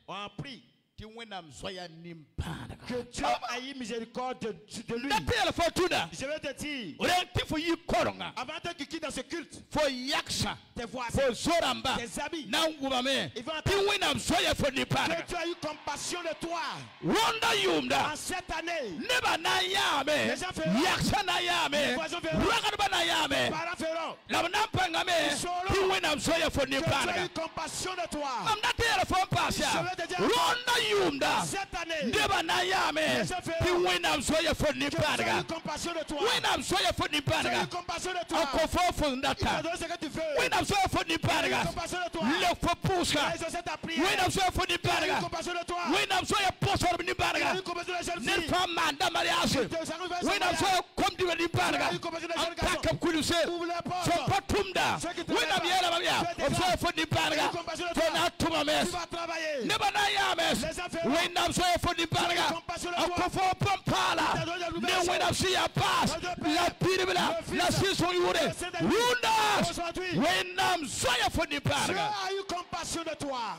ont appris qui Winam Soya Nimpana. que Dieu a eu miséricorde de lui. Natelle Fortuna, Je vais te dire, Orienti for you Koronga, avant que tu quittes dans ce culte, for Yaksha, tes voisins, for Zoramba, tes amis, now Woumame, ils vont qui attendre Winam Soya for Nipana. que tu as eu compassion de toi. Wanda Yumda. En cette année, Neba na yame, Les gens feront. yaksa na Les yame, voisins feront. ragadba na les yame, parents feront la nampanga me, Ils sauront. ki wenam soya fo que tu as eu nipanga. compassion de toi. Am na tere fo pasya, Je vais te dire. ronda yumda, Cette année, neba na yame, Les gens feront. ki wenam soya fo que tu as eu nipanga. compassion de toi. Wenam soya fo Tu as eu nipanga. compassion de toi. Akofo fo Il t'a ndata. donné ce que tu veux. Wenam soya fo Tu as eu nipanga. compassion de toi. Le fo Tu puska. as exaucé ta prière. Wenam soya fo Tu as eu nipanga. compassion de toi. Wenam soya posor Tu as eu nipanga. compassion de la jeune Ne fille. fa manda mariage. Tu as eu sacrifice Wenam mariage. soya kom di wadi Tu as barga. eu compassion de la jeune garçon. Antaka kuluse. Ouvre les portes. So patumda. Ceux qui te Wenam lèvent. yela babia. Tu es O so déjà. fo di barga. Tu as eu compassion de So toi. na tuma mes. Tu vas travailler. Ne bana yames. Les affaires. Wenam soya fo di barga. compassion de toi. Akofo pampala. Tu as donné la nouvelle Ne chose. wenam si ya pass. Dieu Père. La piribla. Le Fils. La sison yure. Le Saint-Esprit. Runda. Aujourd'hui, Wenam soya fo di Dieu barga. a eu compassion de toi.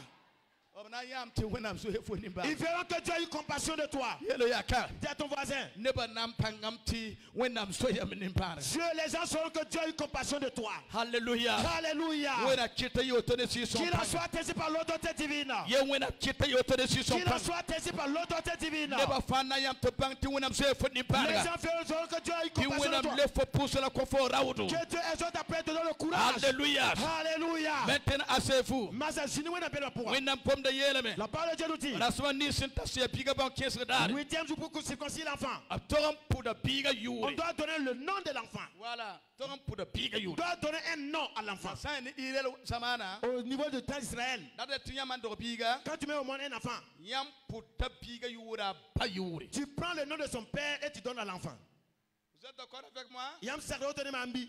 Ils verront que Dieu a eu compassion de toi. Yelo yaka. Dis à ton voisin. Neba nampangamti wenam soya mnimpara. Dieu, les gens sauront que Dieu a eu compassion de toi. Hallelujah. Alléluia. Wena kita yotone si son Qu'il en soit taisi par l'autorité divine. ye wena kita yotone si son Qu'il en soit taisi par l'autorité divine. neba fana yam to bangti wenam soya fo Les nimpara. gens sauront que Dieu a eu Ki compassion de wenam toi. le fo pousse la kofo rawdu. Que Dieu exauce après te donne le courage. Hallelujah. Alléluia. Maintenant assez-vous. Masa sini wena bela pour. Wenam pom de yeleme. La parole de Dieu nous dit. Raswa ni sinta se biga ban kesre dare. 8e jour pour circoncire l'enfant. Atoram puda biga On yuri. doit donner le nom de l'enfant. Voilà. Toram puda biga On yuri. doit donner un nom à l'enfant. Sa ni irel samana. Au niveau de temps d'Israël, Nada tinya man do biga. quand tu mets au monde un enfant, Yam puta biga yura pa yuri. tu prends le nom de son père et tu donnes à l'enfant. Vous êtes d'accord avec moi? Yam Sakro Tene Mambi.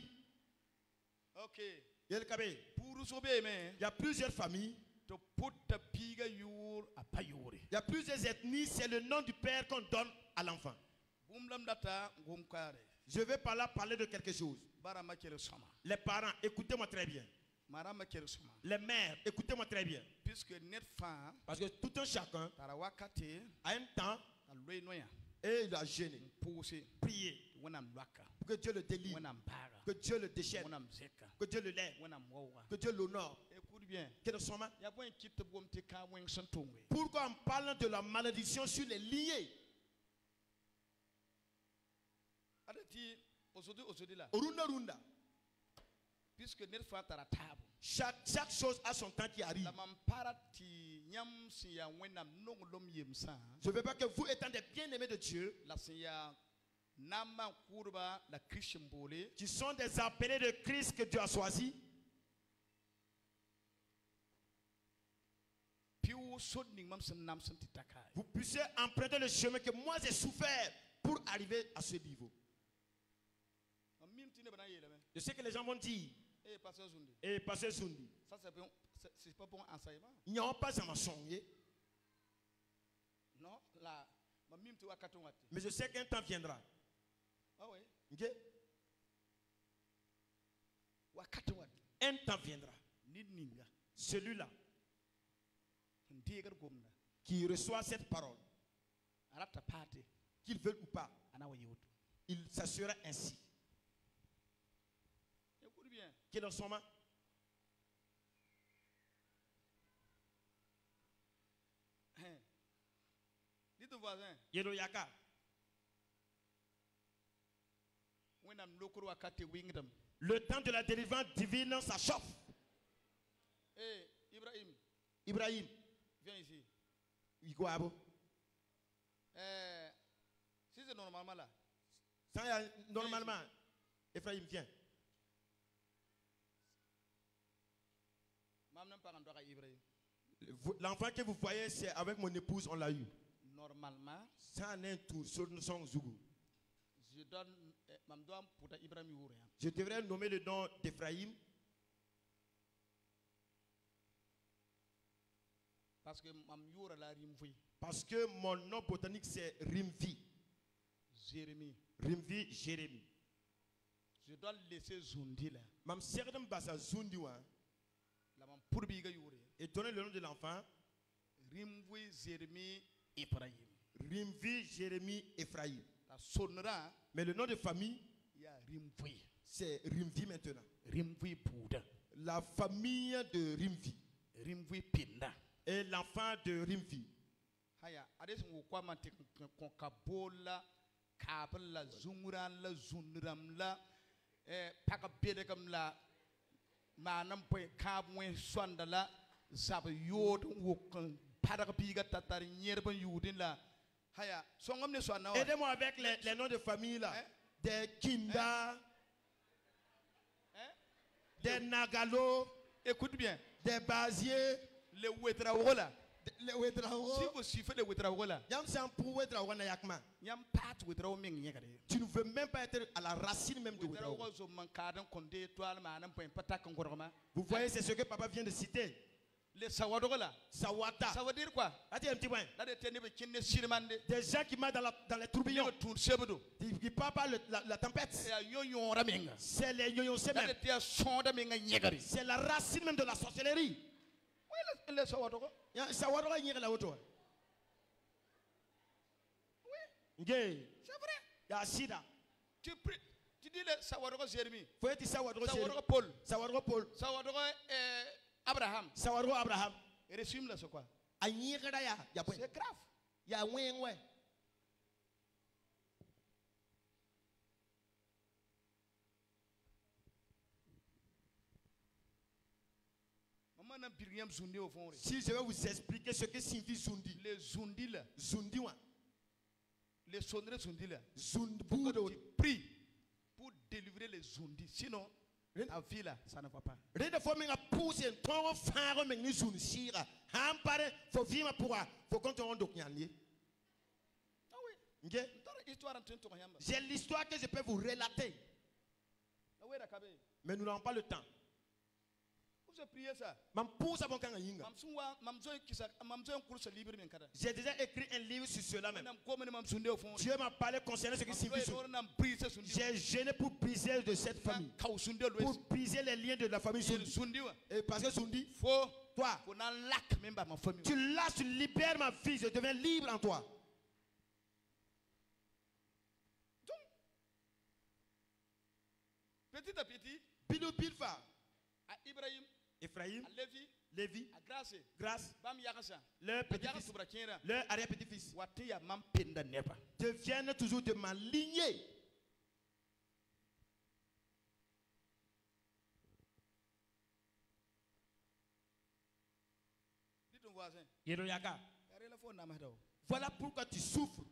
OK. Yel Kabe. Pour sobe mais Il y a plusieurs familles, to puta biga yur apa yuri. il y a plusieurs ethnies, c'est le nom du père qu'on donne à l'enfant. Bumlam data ngum kare. Je vais par là parler de quelque chose. Bara makere soma. Les parents, écoutez-moi très bien. Mara makere soma. Les mères, écoutez-moi très bien. Puisque net fa Parce que tout un chacun, tara wakati à un temps, ta loy noya. et il a gêné, Pousse prié wenam lwaka. pour que Dieu le délivre, Wenam bara. que Dieu le déchaîne, Wenam zeka. que Dieu le lève, Wenam wawa. que Dieu l'honore. Écoute bien. Que ne soit mal. Ya bon kit bom te ka wen santongwe. Pourquoi on parle de la malédiction sur les liés? Adati osodi la. Runda runda. Puisque net fa tara tabu. Chaque chose a son temps qui arrive. La mampara ti nyam si ya wenam nongolom yemsa. Je ne veux pas que vous, étant des bien-aimés de Dieu, La si ya nama kurba la Christian bole. qui sont des appelés de Christ que Dieu a choisis, Piu sodning mam sen nam sen titakai. vous puissiez emprunter le chemin que moi j'ai souffert pour arriver à ce niveau. Mim tine bana yele me. Je sais que les gens vont dire, Eh pasteur Zundi. et Pasteur Zundi, Ça c'est pas bon enseignement. il n'y a pas à m'enseigner, Non, la ma mim te wakaton wati. mais je sais qu'un temps viendra. Ah oui. Ok? Wakaton wati. Un temps viendra. Ni ninga. Celui-là Ndiger gomna. qui reçoit cette parole, Arata pate qu'il veuille ou pas, anawa yoto. il s'assurera ainsi. Écoute bien. Qu'il en soit mal. Dis ton voisin. Yedo Yaka. Wenam lokoro wakati wingdom. Le temps de la délivrance divine, ça chauffe. Eh Ibrahim, Ibrahim, viens ici. Iguabo. Si c'est normalement là. Normalement, Ephraim, viens. Mam n'aime pas rendre à Ibrahim. L'enfant que vous voyez, c'est avec mon épouse, on l'a eu. Normalement, Ça en est un tour sur son zougou. je donne Mamdouam pour Ibrahim Youré. Je devrais nommer le nom d'Ephraïm Parce que Mam Youra la rimvoui. parce que mon nom botanique c'est Rimvi. Jérémie. Rimvi Jérémie. Je dois laisser Zundi là. Mam Serdem Bassa Zundiwa La Mam Pourbiga Youré. et donner le nom de l'enfant Rimvoui Jérémie Ibrahim. Rimvi Jérémie Ephraïm. La sonnera, Mais le nom de famille il y a Rimvoui. c'est Rimvi maintenant. Rimvoui Pouda. La famille de Rimvi Rimvoui Pinda. et l'enfant de Rimvi. Haya, ades ngukwa mante kabola, kabla, zungran la, zunram la, pakabede kam la, manam poe kabwe swanda la, zab yod wuk, parakapiga tatar nyerban yudin la. Haya, songam ne swanda. Aidez-moi avec les noms de famille là. Des Kinda, des Nagalo, Écoute bien, des Baziers, le wetrawola. les Si Wedrao. vous suivez le wetrawola, Yam Sampou Wedrao Nayakma. yam pat wetrawo ming yegare. Tu ne veux même pas être à la racine même de Wedrao. Wetrawo zo mankadan konde toile manam poe patak ngoroma. Vous voyez, c'est ce que papa vient de citer. Le sawadola. Sawata. Ça veut dire quoi? Attends un petit point. Là, des ténèbres qui ne s'irmandent. Des gens qui marchent dans les tourbillons. Tour sebedo. Qui parlent pas la tempête. Et yo yo ramenga. C'est les yoyons Là, même. des sonda menga nyegari. C'est la racine même de la sorcellerie. Oui, le sawadola. Sawadora nyere la auto. Oui, Ngé. c'est vrai. Ya sida. Tu dis le sawadola Jérémie. Faut être Sawadro Sawadola Paul. Sawadro Paul. Sawadola Abraham. Sawadro Abraham. Et résume là, c'est quoi? A nyere ya. Ya point. C'est grave. Ya ouais. Maman n'a bien zundi au fond. Si je vais vous expliquer ce que signifie Zundi. Les zundi là. Zundi wa. Les sonneries zundi là. Zundi. Tu pries pour délivrer les zundi. Sinon, ta vie là, ça ne va pas. Rede fo minga pousse en ton faro men ni Zundi sira. Hampare fo vima pourra. Faut qu'on te rende nyanye. Ah oui. Ngé. Histoire en train de rien. J'ai l'histoire que je peux vous relater. Ah oui, d'accord. Mais nous n'avons pas le temps. Vous avez prié ça. Mam pousse à bon kanga yinga. J'ai déjà écrit un livre sur cela même. Dieu m'a parlé concernant ce qui signifie Zundi. J'ai gêné pour briser de cette famille. Pour briser les liens de la famille Zundi. Et parce que Zundi, toi, tu lâches, tu libères ma fille, je deviens libre en toi. Petit à petit, Bilou Bilfa, à Ibrahim, Ephraïm, à Lévi, Lévi, à Grâce, Grâce, Bam Yakasa, leur petit-fils, leur arrière-petit-fils deviennent toujours de ma lignée. Dis ton voisin, Yeroyaka. Namado. Voilà pourquoi tu souffres.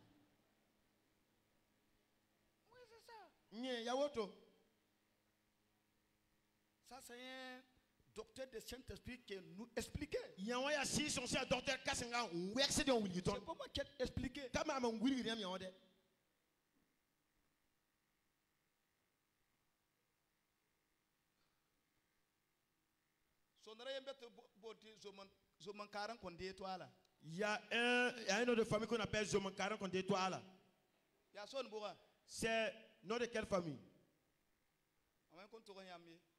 Oui, c'est ça. Nye yawoto. Ça, c'est un docteur de Saint-Esprit qui nous expliquait. Yawaya si son cher docteur Kassenga wexé de Williton. C'est pas moi qui ai expliqué. Kama ma ngwiri rien yawade. Sonnerait un bête beauté, Zoman 40 qu'on dit toi là. Il y a un autre famille qu'on appelle Zomankaran qu'on dit toi là. Il y a son bourra. C'est nom de quelle famille?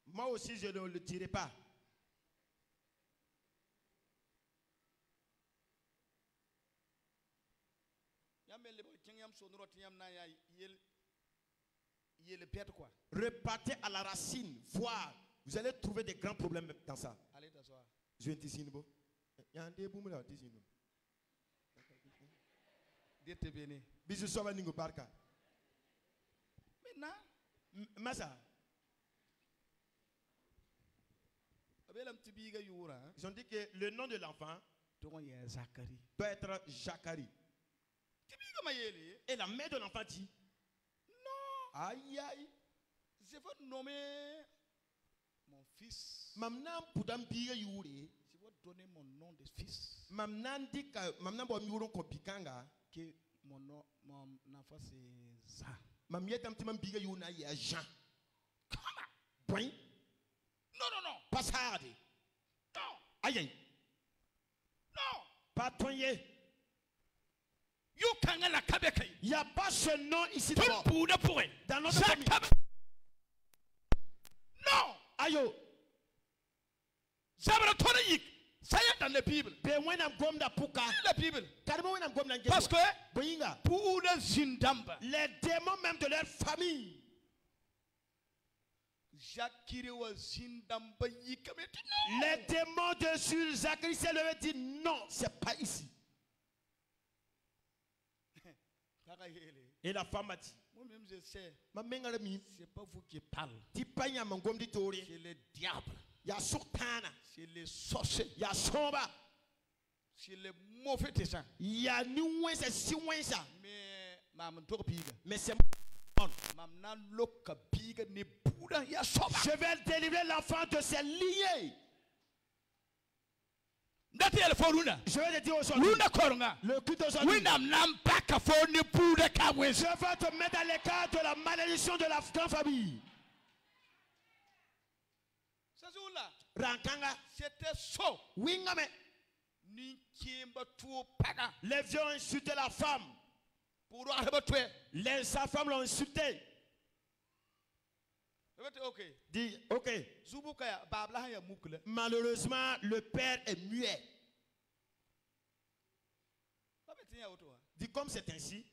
Moi aussi je ne le dirai pas. Repartez à la racine, voir. Vous allez trouver des grands problèmes dans ça. Allez t'asseoir. Je vais te dire. Il y a un début là. Dieu te bénisse. Bisous sauva ningo barka. Maintenant, Massa. Ils ont dit que le nom de l'enfant doit être Zacharie. Et la mère de l'enfant dit non. Aïe aïe. Je veux nommer mon fils. Mamna Poudam Biga Yuri. Je veux donner mon nom de fils. Mamnandika, mamna bo miwron ko bikanga. Que mon enfant c'est Jean. Mamietam timam biga yuna ya Jean. Comment? Point. Non. Passade. Non. Aïe. Non. Pas toyer. You kanga la kabeka. Il n'y a pas ce nom ici Tout d'abord. pour de pourri. Dans notre famille. Non. Ayo. Ça va le yik. Ça y est dans la Bible. La Bible. Parce Parce que que pour le Zindamba, les démons même de leur famille, les démons de Jules Zacharie s'est levé et dit non, c'est pas ici. Et la femme a dit, moi-même je sais, c'est c'est pas vous qui parlez, pas un mangom dit c'est le diable, il y a Sultana, c'est les sorciers, il y a Somba, c'est les mauvais dessins. il y a Noué, c'est Sioué ça. Mais maman toi piga, Mais c'est maman loka piga ni bouda ya soba. je vais délivrer l'enfant de ses liés. Ndati el foruna. Je vais te dire aujourd'hui, Luna koronga. le culte aujourd'hui, Winam nampaka for ni bouda kamwes. je vais te mettre dans l'écart de la malédiction de la grande famille. Sazula, Rankanga, c'était so. Wingame, Ni kimba tuo paga. les vieux ont insulté la femme. Pour arrebatoué. Sa femme l'ont insulté. Ok. Dit, ok. Zubukaya, babla ya mukle. Malheureusement, le père est muet. Dit, comme c'est ainsi,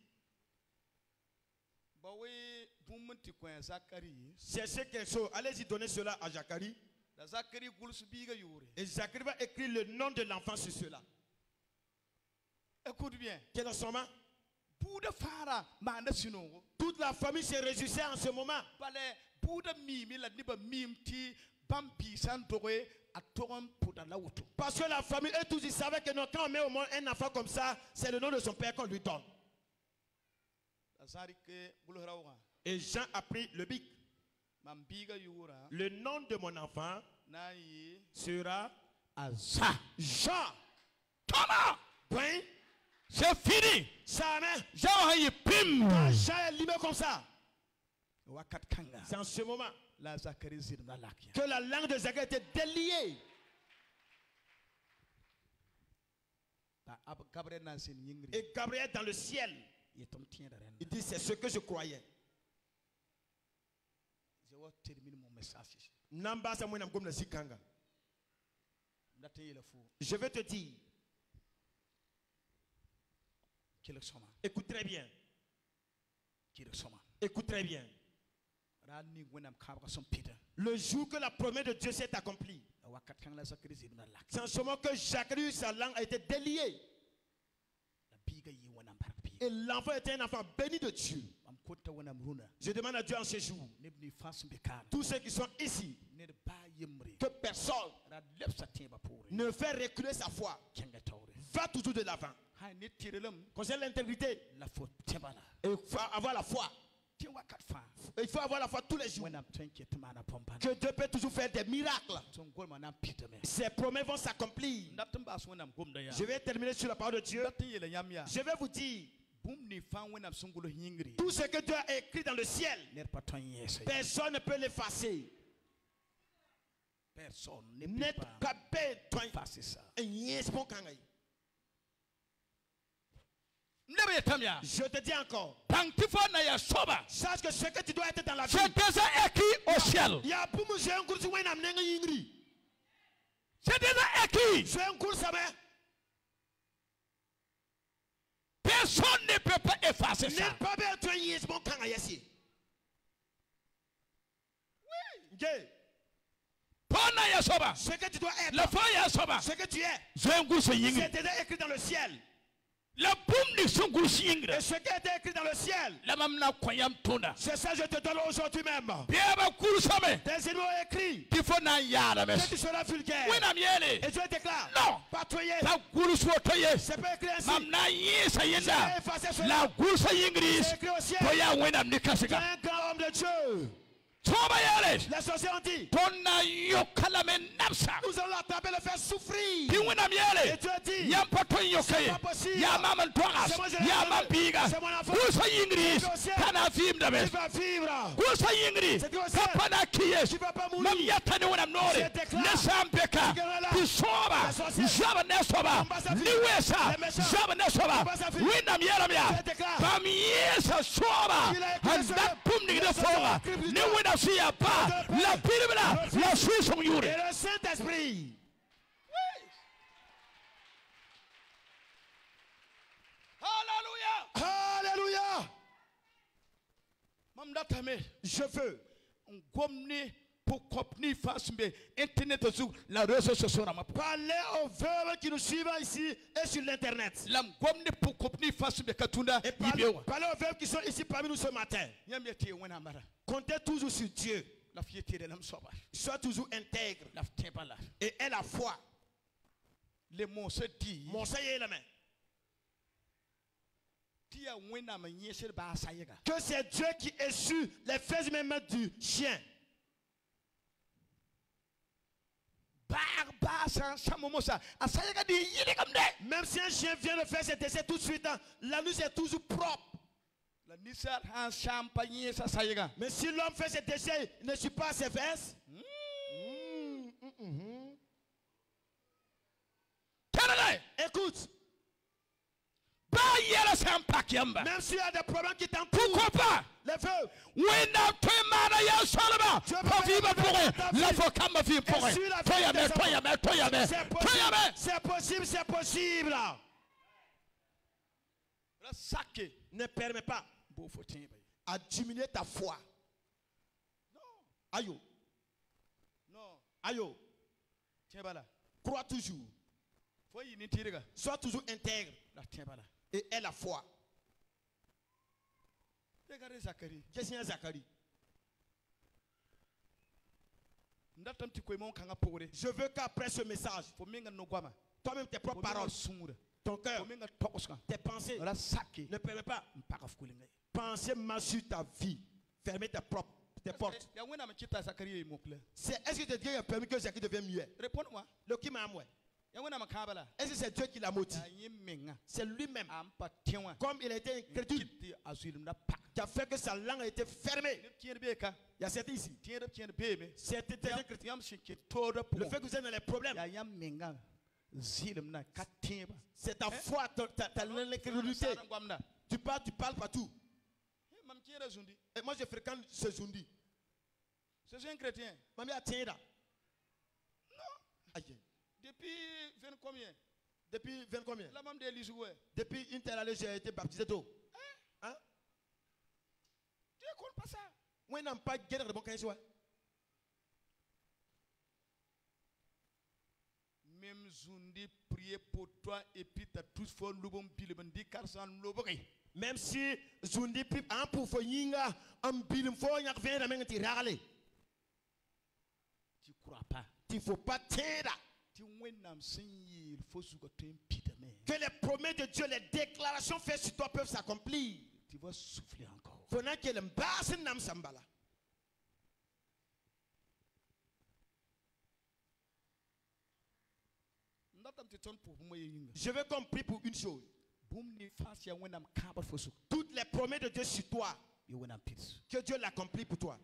c'est ce qu'elle chose. Allez-y donner cela à Zacharie. Et Zacharie va écrire le nom de l'enfant sur cela. Écoute bien. Quel est son nom? Toute la famille se réjouissait en ce moment. Parce que la famille, eux tous, ils savaient que non, quand on met au moins un enfant comme ça, c'est le nom de son père qu'on lui donne. Et Jean a pris le bic. Le nom de mon enfant sera Jean. Thomas. Point. C'est fini. Ça, Jean est pim. Jean est libéré comme ça. C'est en ce moment que la langue de Zacharie était déliée. Et Gabriel dans le ciel, il dit c'est ce que je croyais. Je vais te dire, écoute très bien. Écoute très bien. Le jour que la promesse de Dieu s'est accomplie, c'est en ce moment que Zacharie, sa langue a été déliée. Et l'enfant était un enfant béni de Dieu. Je demande à Dieu en ce jour, tous ceux qui sont ici, que personne ne fait reculer sa foi. Va toujours de l'avant. Concernant l'intégrité, il faut avoir la foi. Il faut avoir la foi tous les jours. Que Dieu peut toujours faire des miracles. Ces promesses vont s'accomplir. Je vais terminer sur la parole de Dieu. Je vais vous dire, tout ce que Dieu a écrit dans le ciel, personne ne peut l'effacer. Personne ne peut effacer ça. Je te dis encore, sache que ce que tu dois être dans la vie, c'est déjà écrit au ciel. C'est déjà écrit. Personne ne peut pas effacer ça. Ce que tu dois être, ce que tu es, c'est déjà écrit dans le ciel. Et ce qui a été écrit dans le ciel, c'est ça que je te donne aujourd'hui même. Des mots écrits, que tu seras vulgaire. Et Dieu déclare, non, pas toyer. C'est pas écrit ainsi. C'est écrit au ciel. Tu es un grand homme de Dieu. Les sorciers ont dit, nous allons l'attraper, le faire souffrir. Et Dieu dit, c'est pas possible. C'est mon enfant. Il va vivre. C'est Dieu, tu ne vas pas mourir. Je déclare, et le Saint-Esprit. Alléluia. Je veux parler aux veuves qui nous suivent ici et sur l'internet. Et parler aux veuves qui sont ici parmi nous ce matin. Comptez toujours sur Dieu. Sois toujours intègre. Et aie la foi. Les mots se disent. Mon Seigneur est la main. Que c'est Dieu qui essuie les faits et mêmes du chien. Même si un chien vient de faire ses décès tout de suite, la nuit c'est toujours propre. Mais si l'homme fait ses décès, il ne suit pas ses fesses. Écoute. Même s'il y a des problèmes qui t'entourent. Pourquoi pas? Les feux. C'est possible, c'est possible. Ne permets pas à diminuer ta foi. Aïe. Non. Aïe. Crois toujours. Sois toujours intègre. Et aie la foi. Regardez Zacharie. Qu'est-ce qu'il y a Zacharie? Je veux qu'après ce message, toi-même tes propres paroles, ton cœur, tes pensées, ne permettent pas penser mal sur ta vie. Fermer tes portes. Est-ce que Dieu a permis que Zacharie devienne muet? Réponds-moi. Le qui m'a muet? Est-ce que c'est Dieu qui l'a maudit? C'est lui-même. Comme il a été incrédule, qui a fait que sa langue a été fermée. Il y a certains ici. C'est le fait que vous êtes dans les problèmes. C'est ta foi, ta incrédulité. Tu parles partout. Et moi je fréquente ce Zundi. C'est un chrétien. Mamie a tiens là. Non. Depuis 20 combien? Depuis 20 combien? La maman de l'Isoué. Depuis une telle année, j'ai été baptisé d'eau. Hein? Tu ne comptes pas ça? Moi, je n'ai pas guéri de bon cancer. Même Zundi prier pour toi et puis tu as tous fait l'oubon bilbendi car ça l'oubri. Même si Zundi prie un pour faire yinga, un bilum faut y revenir à main tu râles. Tu crois pas? Il faut pas t'aider. Que les promesses de Dieu, les déclarations faites sur toi peuvent s'accomplir. Tu vas souffler encore. Faut que le basse nam sambala. Je veux qu'on prie pour une chose. Toutes les promesses de Dieu sur toi, que Dieu l'accomplit pour toi.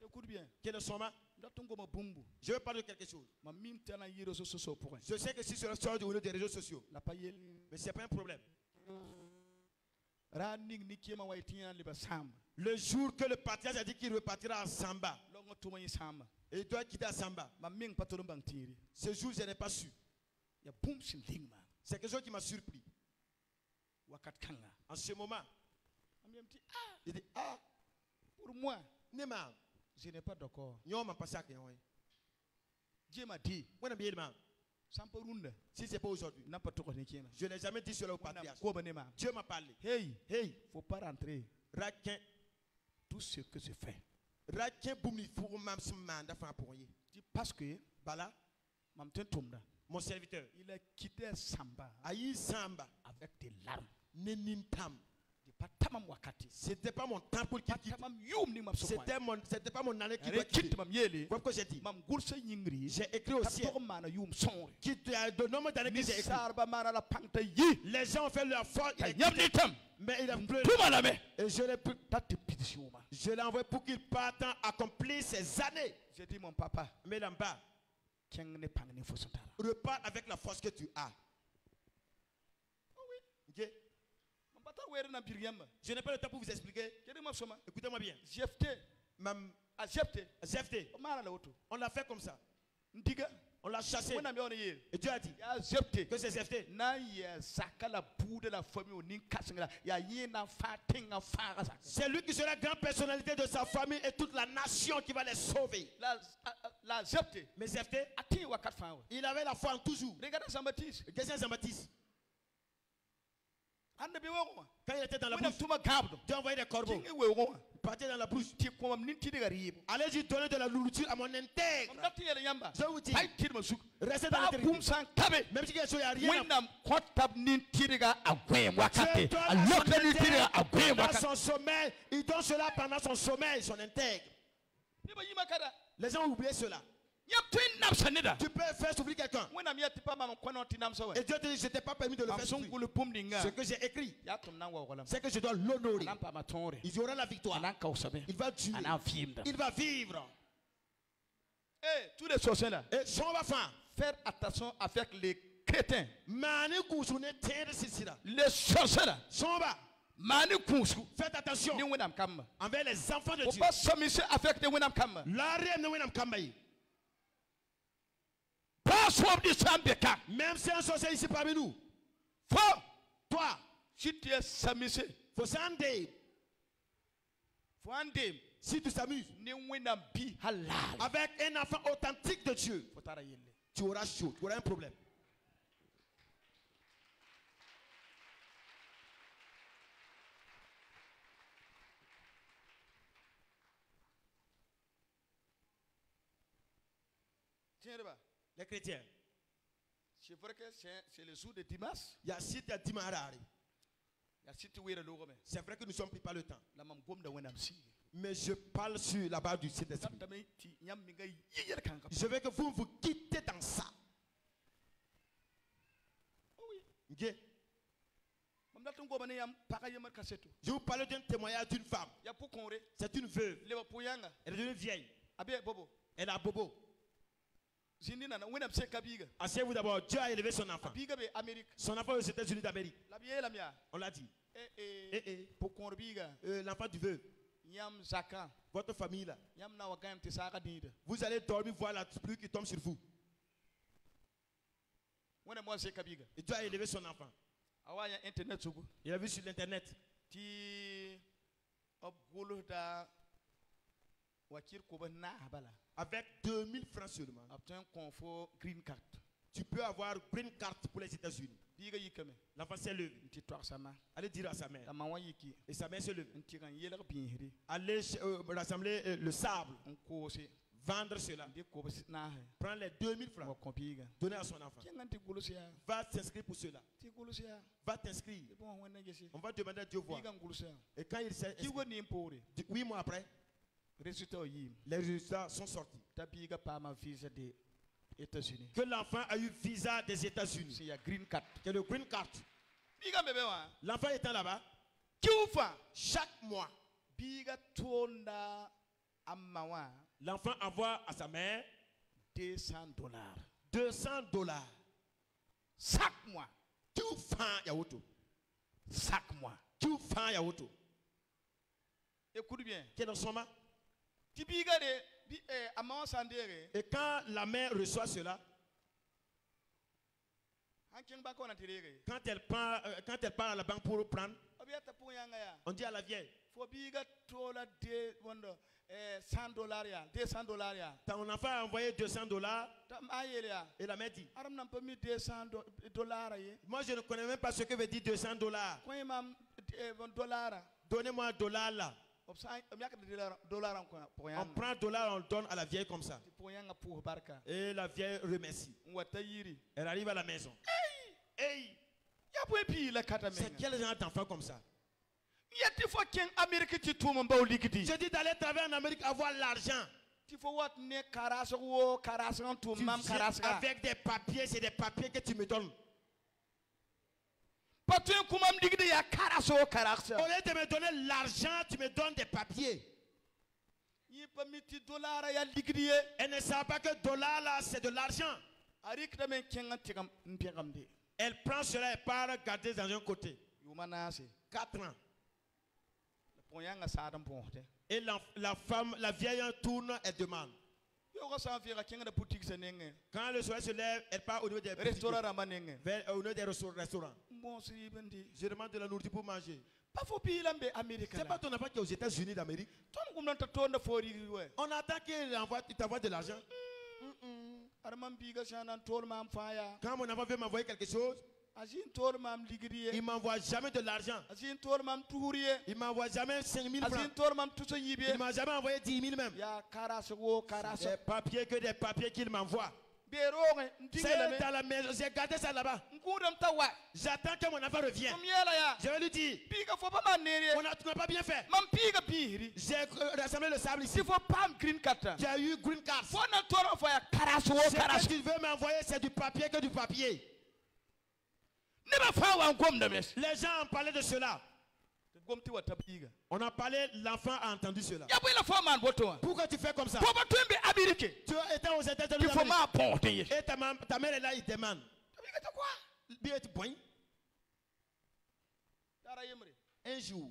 Écoute bien. Quel est son nom? Je veux parler de quelque chose. Je sais que si c'est le sort du des réseaux sociaux, mais ce n'est pas un problème. Le jour que le patriarche a dit qu'il repartira à Samba, et il doit quitter à Samba, ce jour je n'ai pas su. C'est quelque chose qui m'a surpris. En ce moment, il dit, pour moi, je n'ai pas d'accord. Dieu m'a dit, si ce n'est pas aujourd'hui, je n'ai jamais dit cela au patriarche. Dieu m'a parlé. Hey, il ne faut pas rentrer. Tout ce que je fais. Parce que mon serviteur, il a quitté Samba avec des larmes. patamam wakati C'était pas mon temps pour qu'il quitte. patamam yum ni mam sokwa C'était pas mon année qui doit re quitter. kit mam yele Voilà pourquoi j'ai dit. mam gursa yingri J'ai écrit au ciel. to mana yum sonre Qui de nombre d'années que ni j'ai écrit. sarba mana la pangta yi Les gens ont fait leur faute. ta nyam ni tam Mais il a pleuré. tuma la me Et je l'ai tati pitisiuma je l'ai envoyé pour qu'il parte accomplir ses années. j'ai dit mon papa Mais là-bas, keng ne pang ni fosantara repars avec la force que tu as. Ok? mam pata were na biriyamba Je n'ai pas le temps pour vous expliquer. kedi mam soma Écoutez-moi bien. jefte Même a jefte Zephthé, mara la woto on l'a fait comme ça. ndiga On l'a chassé. wona mi on yele Et Dieu a dit ya jefte que c'est Zephthé. na ya zakala bude la famille ni kasingala ya yina fatinga fara zakala C'est lui qui sera la grande personnalité de sa famille et toute la nation qui va les sauver. la jefte Mais Zephthé, ati wakat fa il avait la foi en toujours. regarde Jean-Baptiste Qu'est-ce que Jean-Baptiste? ande be wo Quand il était dans la wona bouche, tuma gabdo Dieu a envoyé des corbeaux. tingi we wo Il partait dans la bouche. ti ko mam ninti de garibo Allez lui donner de la nourriture à mon intègre. mam datti yele yamba Je vous dis, ay tir ma suk restez dans ba l'intégrité. kum san kabe Même si quelque chose, il n'y a rien. wena kotab ninti de ga agwem wakate Dieu donne a à son lokta ninti de ga intègre agwem pendant wakate son sommeil. Il donne cela pendant son sommeil, son intègre. ni ba yima kada Les gens ont oublié cela. yap twin nam sanida Tu peux faire souffrir quelqu'un. wena mi yati pa mam kono tinam sawe Et Dieu te dit, je t'ai pas permis de le mam faire son souffrir. gulu pum dinga Ce que j'ai écrit, ya tum nan wa wala c'est que je dois l'honorer. nan pa ma tonre Il y aura la victoire. anan ka usabe Il va tuer. anan fimda Il va vivre. eh tous les sorciers là Et son va faire. faire attention avec les crétins Mani kusune tere sisira. les sorciers là Son va. mani kunsu Faites attention ni wenam kamba envers les enfants de faut Dieu. pas s'amuser avec les wenam kamba L'arrière ne wenam kambayi. pas swap de sambeka Même si un sorcier ici parmi nous, faut toi, si tu es s'amuser faut s'ender. faut ande Si tu s'amuses ni wenam bi halal avec un enfant authentique de Dieu, faut tara yelle tu auras chaud, tu auras un problème. tiens là Les chrétiens, c'est vrai que c'est le jour de dimanche il y a site à Dimarari. il y a site wera logo me C'est vrai que nous ne sommes pris par le temps. la mam gom da wenam si Mais je parle sur la base du Saint-Esprit. tam tamay ti nyam mi ngay yiyer kanka Je veux que vous vous quittez dans ça. Ok? mam datum go bane yam paka yemar kasetu Je vous parle d'un témoignage d'une femme. ya pour conre C'est une veuve. le ba puyanga Elle est devenue vieille. abe bobo Elle a bobo. zindi nana wenam se kabiga Asseyez-vous d'abord. Dieu a élevé son enfant. biga be Amérique Son enfant aux États-Unis d'Amérique. la biye la mia On l'a dit. eh pour conre biga L'enfant du veuve. nyam zaka Votre famille là. nyam na wakam te saka dida Vous allez dormir, voir la pluie qui tombe sur vous. wena mo se kabiga Et Dieu a élevé son enfant. awaya internet sugu Il a vu sur l'internet. ti obgulu da wakir ko ba na bala Avec 2000 francs seulement, obtain confo green card tu peux avoir green card pour les États-Unis. biga yikame L'enfant s'est levé. nti to sama Allez dire à sa mère. ta man yiki Et sa mère se lève. nti kan yela bin hiri Allez rassembler le sable. on ko se Vendre cela. ndi ko na he Prends les 2000 wa francs. ko biga Donner à son enfant. kengan ti gulu sia Va t'inscrire pour cela. ti gulu sia Va t'inscrire. e bon wona gesi On va demander à Dieu voir. biga gulu sia Et quand il s'est ki go ni impore 8 mois après, résultat yim les résultats sont sortis. ta biga pa ma visa des États-Unis Que l'enfant a eu visa des États-Unis. c'est ya green card Que le green card. biga bebe wa L'enfant étant là-bas, kiufa chaque mois, biga tonda amawa l'enfant envoie à sa mère $200 $200. chaque mois Tout fin yaoto. chaque mois Tout fin yaoto. écoute bien Quel est son nom? ti biga de amawa sandere Et quand la mère reçoit cela, hankin ba ko na tirere quand elle part à la banque pour prendre, obiata pour yanga ya on dit à la vieille, fo biga tola de wondo $100 ya $200 ya ton enfant a envoyé $200 tam ayele ya et la mère dit, aram nam pa mi $200 ye moi je ne connais même pas ce que veut dire $200. ko imam dollar Donnez-moi $1 là. obsa miaka dollar ko pour On yanga prend $1, on le donne à la vieille comme ça. pour yanga pour barka Et la vieille remercie. wata yiri Elle arrive à la maison. Hey, ya po epi la kata c'est menga quel genre d'enfant comme ça? Yeti fo ken Amerique ti tout mon ba likiti. Je dis d'aller travailler en Amérique, avoir l'argent. Ti fo wat ne karaso wo karaso tout Tu mam viens karaska. avec des papiers, c'est des papiers que tu me donnes. Patun kumam digde ya karaso karaksa. Au lieu de me donner l'argent, tu me donnes des papiers. Yi pamiti dollar ya ligdiye. Elle ne savent pas que dollar là, c'est de l'argent. Arik da men kenga tigam mpiagamde. Elle prend cela et part garder dans un côté. Yumanase. 4 ans. Ponyanga sadam ponte. Et la femme, la vieille tourne, elle demande. Yo sa fira kenga da boutique senenge. Quand le soleil se lève, elle part au niveau des Restaurant ramanenge. au niveau des restaurants. Bon si bendi. Je demande de la nourriture pour manger. Pas faut pilambe Amérique. C'est pas ton enfant qui est aux États-Unis d'Amérique. Ton kumna ta tonda fori ouais. On attend qu'il t'envoie de l'argent. Arman biga shanan tol mam faya. Quand mon enfant veut m'envoyer quelque chose, Azin tol mam ligriye. il ne m'envoie jamais de l'argent. Azin tol mam tuhuriye. Il ne m'envoie jamais 5 000 Azin francs. tol mam tuso Il yibiye. ne m'a jamais envoyé 10 000 même. Ya karaso wo karaso. Des papiers que des papiers qu'il m'envoie. Beroge C'est ndingele. dans la maison. J'ai gardé ça là-bas. Ngudam tawa. J'attends que mon enfant revienne. Miela ya. Je vais lui dire, Biga fo pas manere. tu n'as pas bien fait. Mam piga bihiri. J'ai rassemblé le sable ici. Si faut pas green card. Tu as eu green card. Fo na toro fo ya karaso wo Ce karaso. que tu veux m'envoyer, c'est du papier que du papier. Neba fa wa ngom da mes. Les gens ont parlé de cela. Gomti wa tabiga. On a parlé, l'enfant a entendu cela. Ya bwela fo man boto. Pourquoi tu fais comme ça? Fo ba tumbe Amérique. Tu étais aux États-Unis Il faut d'Amérique. ma porte. Et ta mère est là, il demande. Tabiga ta quoi? Bien, tu poignes. Dara yemre. Un jour,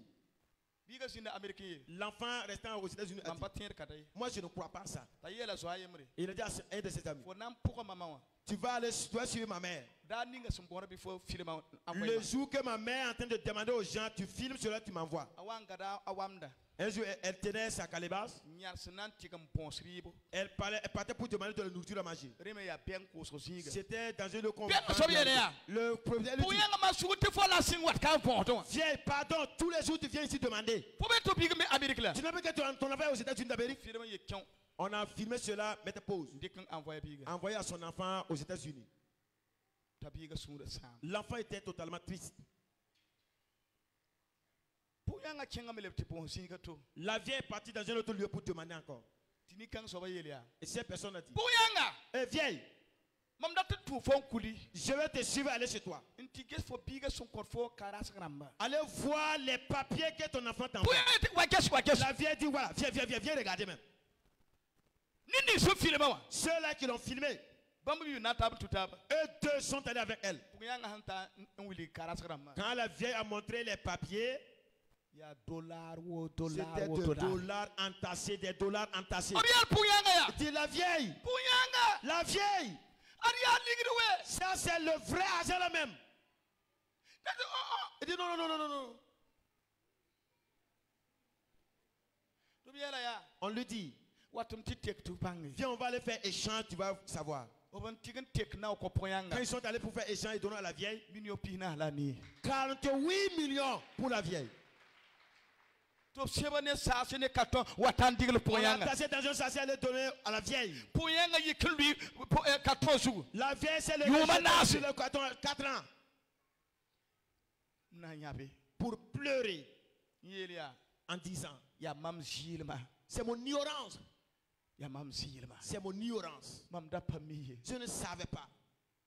Biga sinda Amérique. l'enfant restant aux États-Unis a Mam dit, patir katay. moi je ne crois pas ça. Ta yela so ayemre. Il a dit à un de ses amis, Fo nam pourquoi maman wa. tu dois suivre ma mère. Da ninga sumbora before film Le jour que ma mère est en train de demander aux gens, tu filmes cela, tu m'envoies. awanga da awamda. Un jour, elle tenait sa calebasse. Nyar senan tikam ponsribo. Elle partait pour demander de la nourriture à manger. Reme ya bien ko so singa. C'était dans une Bien que ça vienne là. Le propriétaire lui Pour dit, yanga masuti fo la sing wat kan ponton. viens, pardon, tous les jours tu viens ici demander. Fo be to biga me Amérique là. Tu n'as pas que ton enfant est aux États-Unis d'Amérique. Film ye kion. On a filmé cela, mettez pause. Dikan envoyer biga. Envoyé à son enfant aux États-Unis. Ta biga sura sam. L'enfant était totalement triste. Pour yanga kenga me le petit pon singa to. La vieille est partie dans un autre lieu pour demander encore. Tini kan so ba yelia. Et cette personne a dit, Pour yanga. eh vieille, Mam dat tu fon kuli. je vais te suivre aller chez toi. Inti ges fo biga son kor fo karas gramba. Allez voir les papiers que ton enfant Pour t'envoie. yanga wa ges. La vieille dit, voilà, viens regarder même. Nini so film wa. Ceux-là qui l'ont filmé, Bambu yu na tab tu tab. eux deux sont allés avec elle. Pour yanga hanta nwili karas gramba. Quand la vieille a montré les papiers, Ya dollar wo c'était wo des dollars entassés, des dollars entassés. Arial pour yanga ya. Il dit, la vieille, Pour yanga. la vieille, Arial ligriwe. ça c'est le vrai argent là même. Il dit, non. To biela ya. On lui dit, Watum ti tek tu pangi. viens, on va aller faire échange, tu vas savoir. Oban tigen tek na ko poyanga. Quand ils sont allés pour faire échange, ils donnent à la vieille Minyo pina la ni. 48 millions pour la vieille. To sebane sa se ne katon watan digel On l'a poyanga. placé dans un sachet, elle est donnée à la vieille. Poyanga yiklui katon jou. La vieille, c'est le Yo manase. sur le carton 4 ans Na nyabe. pour pleurer Yelia en disant, ya mam zilma. c'est mon ignorance, Ya mam zilma. c'est mon ignorance. Mam da pamiye. Je ne savais pas,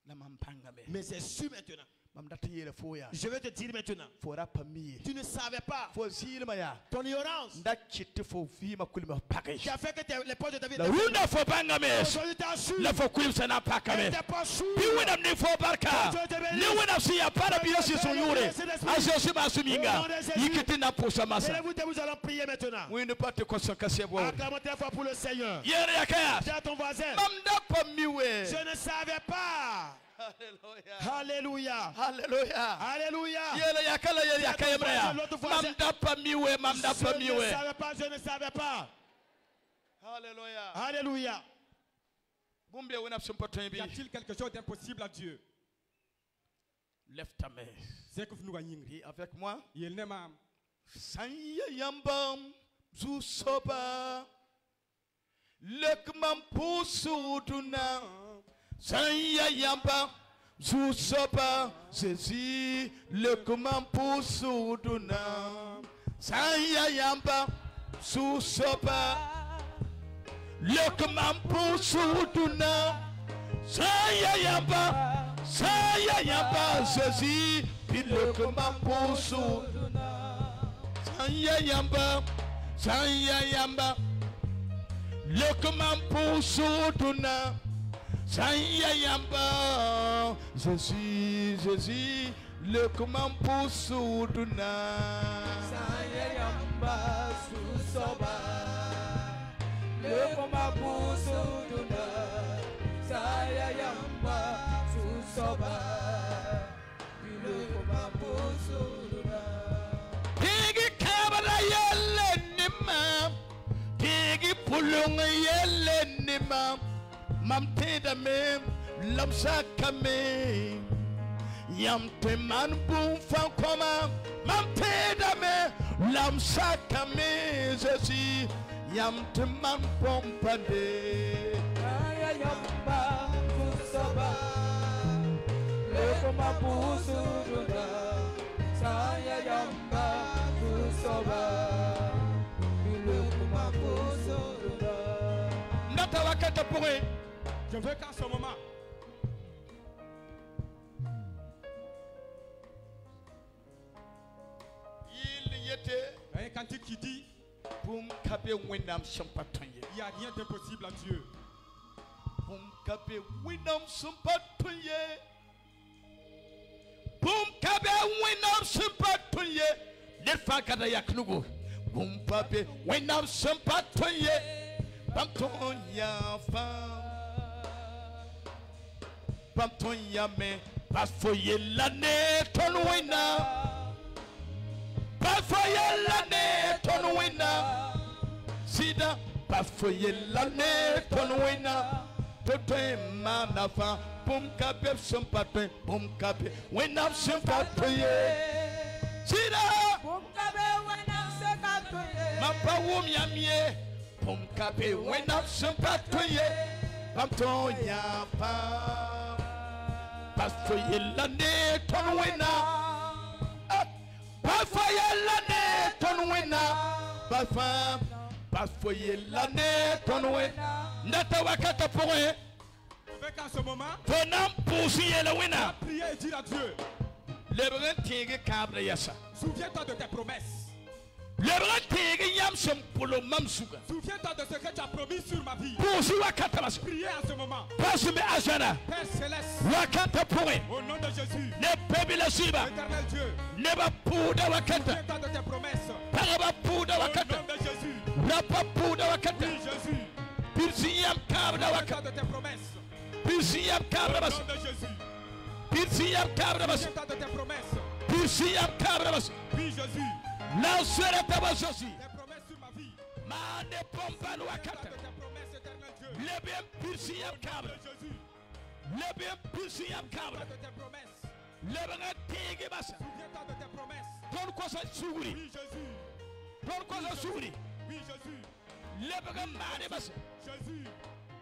La mam pangame. mais c'est sûr maintenant. Mam da tiyele foya. Je vais te dire maintenant, Fora pamiye. tu ne savais pas, Fo zilma ya. ton ignorance Nda kitte fo fima kulma qui package. a fait que les poches de ta vie La runda fo pangame. aujourd'hui t'as su, La fo kulim sana pakame. t'es pas su. Bi wena ni fo barka. Ni wena si ya para bi si so yure. Aso si ma suminga. Yikiti na posa masa. Élevez-vous, nous allons prier maintenant. Oui, ne pas te consacrer bo. Acclamons très fort pour le Seigneur. Yere yakaya. Dis à ton voisin, Mamda pamiwe. je ne savais pas. Alléluia. Alléluia. Alléluia. Alléluia. Yere yakala yere yakaya mrea. Mamda pamiwe, mamda Je ne pamiwe. savais pas, je ne savais pas. Alléluia. Alléluia. Gumbe wena psimpoto Y bi. a-t-il quelque chose d'impossible à Dieu? Lève ta main. C'est que vous nous gagnez. Dis avec moi. Il n'est pas. Sanya yambam zusoba. Lekman pusuduna. Sanya yambam zusoba. Sezi lekman pusuduna. Saya yamba susoba Lekman pusuduna Saya yamba Jésus Lekman pusuduna Saya yamba Lekman pusuduna Saya yamba Jésus Lekman pusuduna Saya yamba susoba Lekman pusuduna Saya yamba susoba Lekman pusuduna Tigi kabala yelle nima Tigi pulung yelle nima Mam teda me lamsa kame Yam te man boom fan koma Mam teda me lamsa kame Jésus Yam te man pompade Saya yamba susoba Lekman pusuduna Saya yamba susoba Lekman pusuduna Nata wakata pourri Je veux qu'en ce moment, Il était un cantique qui dit, Boum kabe winam champagne il n'y a rien d'impossible à Dieu. Boum kabe winam champagne Boum kabe winam champagne Les femmes kada yaknugo Boum kabe winam champagne Bam ton ya femme Bam ton ya me Pas foyer l'année ton winam Bafoye l'année ton winna Sida bafoye l'année ton winna Tote manafa Boum kabe sympathie Boum kabe winna sympathie Sida Mapa wum yamie Boum kabe winna sympathie Bam ton yapa Bafoye l'année ton winna Bafoye l'année ton winna Bafoye l'année ton winna Nata wakata pour eux Je veux qu'en ce moment, Tonam poussi le winna priez et dire à Dieu, Le brin tige kabre yasa souviens-toi de tes promesses. Le brin tige yam sem polo mamsuga Souviens-toi de ce que tu as promis sur ma vie. Poussi wakata mas Priez en ce moment. Passe me ajana Père céleste, Wakata pour eux au nom de Jésus, Ne pebi la siba éternel Dieu, Neba pouda wakata souviens-toi de tes promesses. Paraba pouda Au wakata nom de Jésus, Rapa pouda wakata oui Jésus, Pirsi yam kabra souviens-toi wakata de tes promesses. Pirsi yam kabra Au mas nom de Jésus, Pirsi yam kabra mas souviens-toi de tes promesses. Pirsi yam kabra mas Oui Jésus, La sera tabasosi tes promesses sur ma vie. Mane pompa Souviens-toi wakata de tes promesses, éternel Dieu. Le bien pirsi yam Au nom kabra de Jésus, Le bien pirsi yam kabra souviens-toi de tes promesses. Le banga tege basa Souviens-toi de tes promesses. Ton kosa suguri Oui Jésus, Ton kosa suguri oui Jésus, Le banga mane basa Jésus.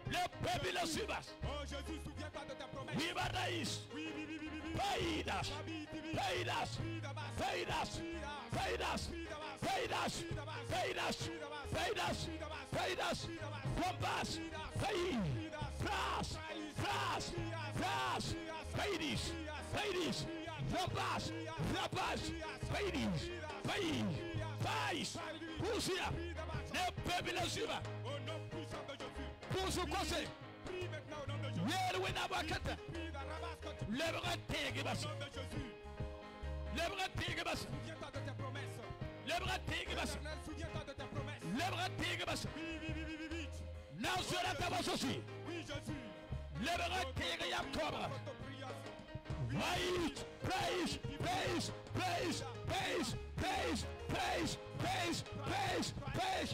Le pebi la subas Oh Jésus, souviens-toi de tes promesses. Viva Daïs Oui, oui, oui, oui, oui, oui. Paidas Babi, divi. Paidas Vie de base. Paidas Vie de base. Paidas Vie de base. Paidas Vie de base. Paidas Vie de base. Paidas Vie de base. Paidas Vie de base. Kompas Vie de base. Paï Vie de base. Fras Fras Fras Paidis Paidis Kompas Kompas Paidis Paï Païs Poussia Ne pebi la suba Au nom puissant de Jésus. Poussu kose Prie maintenant au nom de Jésus. Yel wena bakata Prie de ramas quand tu Le banga tege au basa nom de Jésus. Le banga tege basa Souviens-toi de tes promesses. Le banga tege basa Éternel, souviens-toi de tes promesses. Le banga tege basa Oui, oui, oui, oui, oui, oui. Now sera tabasosi Oui, Jésus. Le banga tege yam kobra Notre prière. Praise, praise, praise, praise, praise, praise, praise, praise, praise, praise.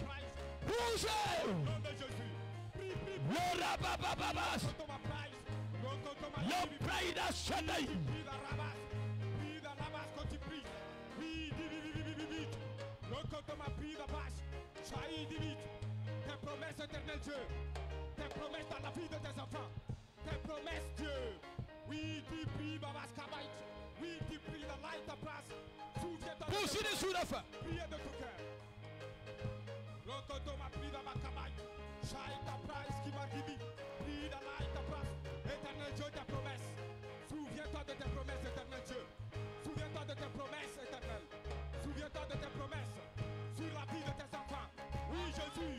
Who's Au nom de Jésus. Prie, prie, prie. Le rababababas, Quand on m'appraise, quand on m'a le dit, pride a Sunday. prie la ramasse. Prie la ramasse quand tu pries. Oui, dis vite, vite, vite, vite. Quand on m'a pris la vache, Chahi, dis vite. Tes promesses, éternel Dieu. Tes promesses dans la vie de tes enfants. Tes promesses, Dieu. Oui, dis prie, Babas Kabaït. Oui, dis prie la light de place. Souviens-toi de tes Poussez les sous la fin. prières de tout Rokoto ma pris dans ma cabaye. Shaita price qui m'a guidé. Pris dans la ta place. Éternel Dieu, tes promesses. Souviens-toi de tes promesses, éternel Dieu. Souviens-toi de tes promesses, éternel. Souviens-toi de tes promesses sur la vie de tes enfants. Oui, Jésus.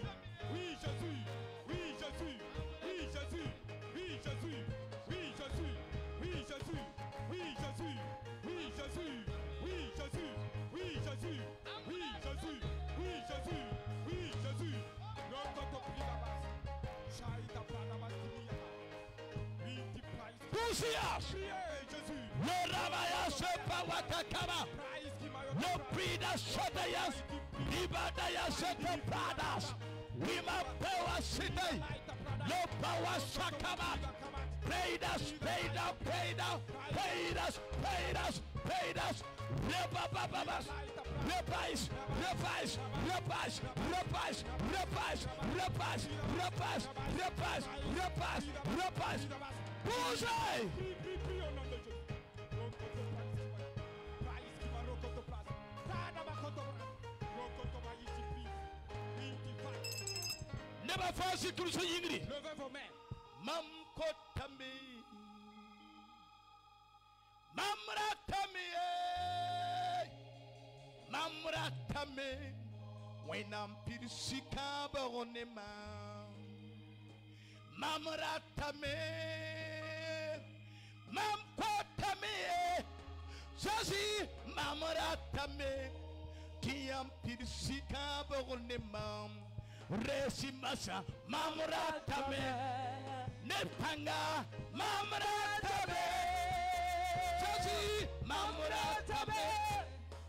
Oui, Jésus. Oui, Jésus. Oui, Jésus. Oui, Jésus. Oui, Jésus. Oui, Jésus. Oui, Jésus. Oui, Jésus. Oui, Jésus. Oui, Jésus. Oui, Jésus. Oui, Jésus. Oui, Jésus. Non, quand on prie la base. Shaïta Pranamastini. Oui, tu price. Poussias. Priez, Jésus. Le Ramaya Sepawatakama. Price qui m'a Le Prida Sotayas. Libadaya Setapradas. Wimapewa City. Le Power Sakama. Paid us, paid up, paid up, paid us, paid us, paid us. Repababas, repais, repais, repais, repais, repais, repais, repais, repais, repais, repais. Bougez! Prie au nom de Jésus. Rokoto price qui m'a rokoto place. Tada bakoto place. Rokoto ma ici prie. Inti fight. Never force it to the Yingri. Levez vos mains. Mamkotami. Mamratami. Mamratami. When I'm pirsika baronema. Mamratami. Mamkotami. Jasi mamratami. Kiam pirsika baronema. Resimasa mamratame nepanga mamratame Jasi mamratame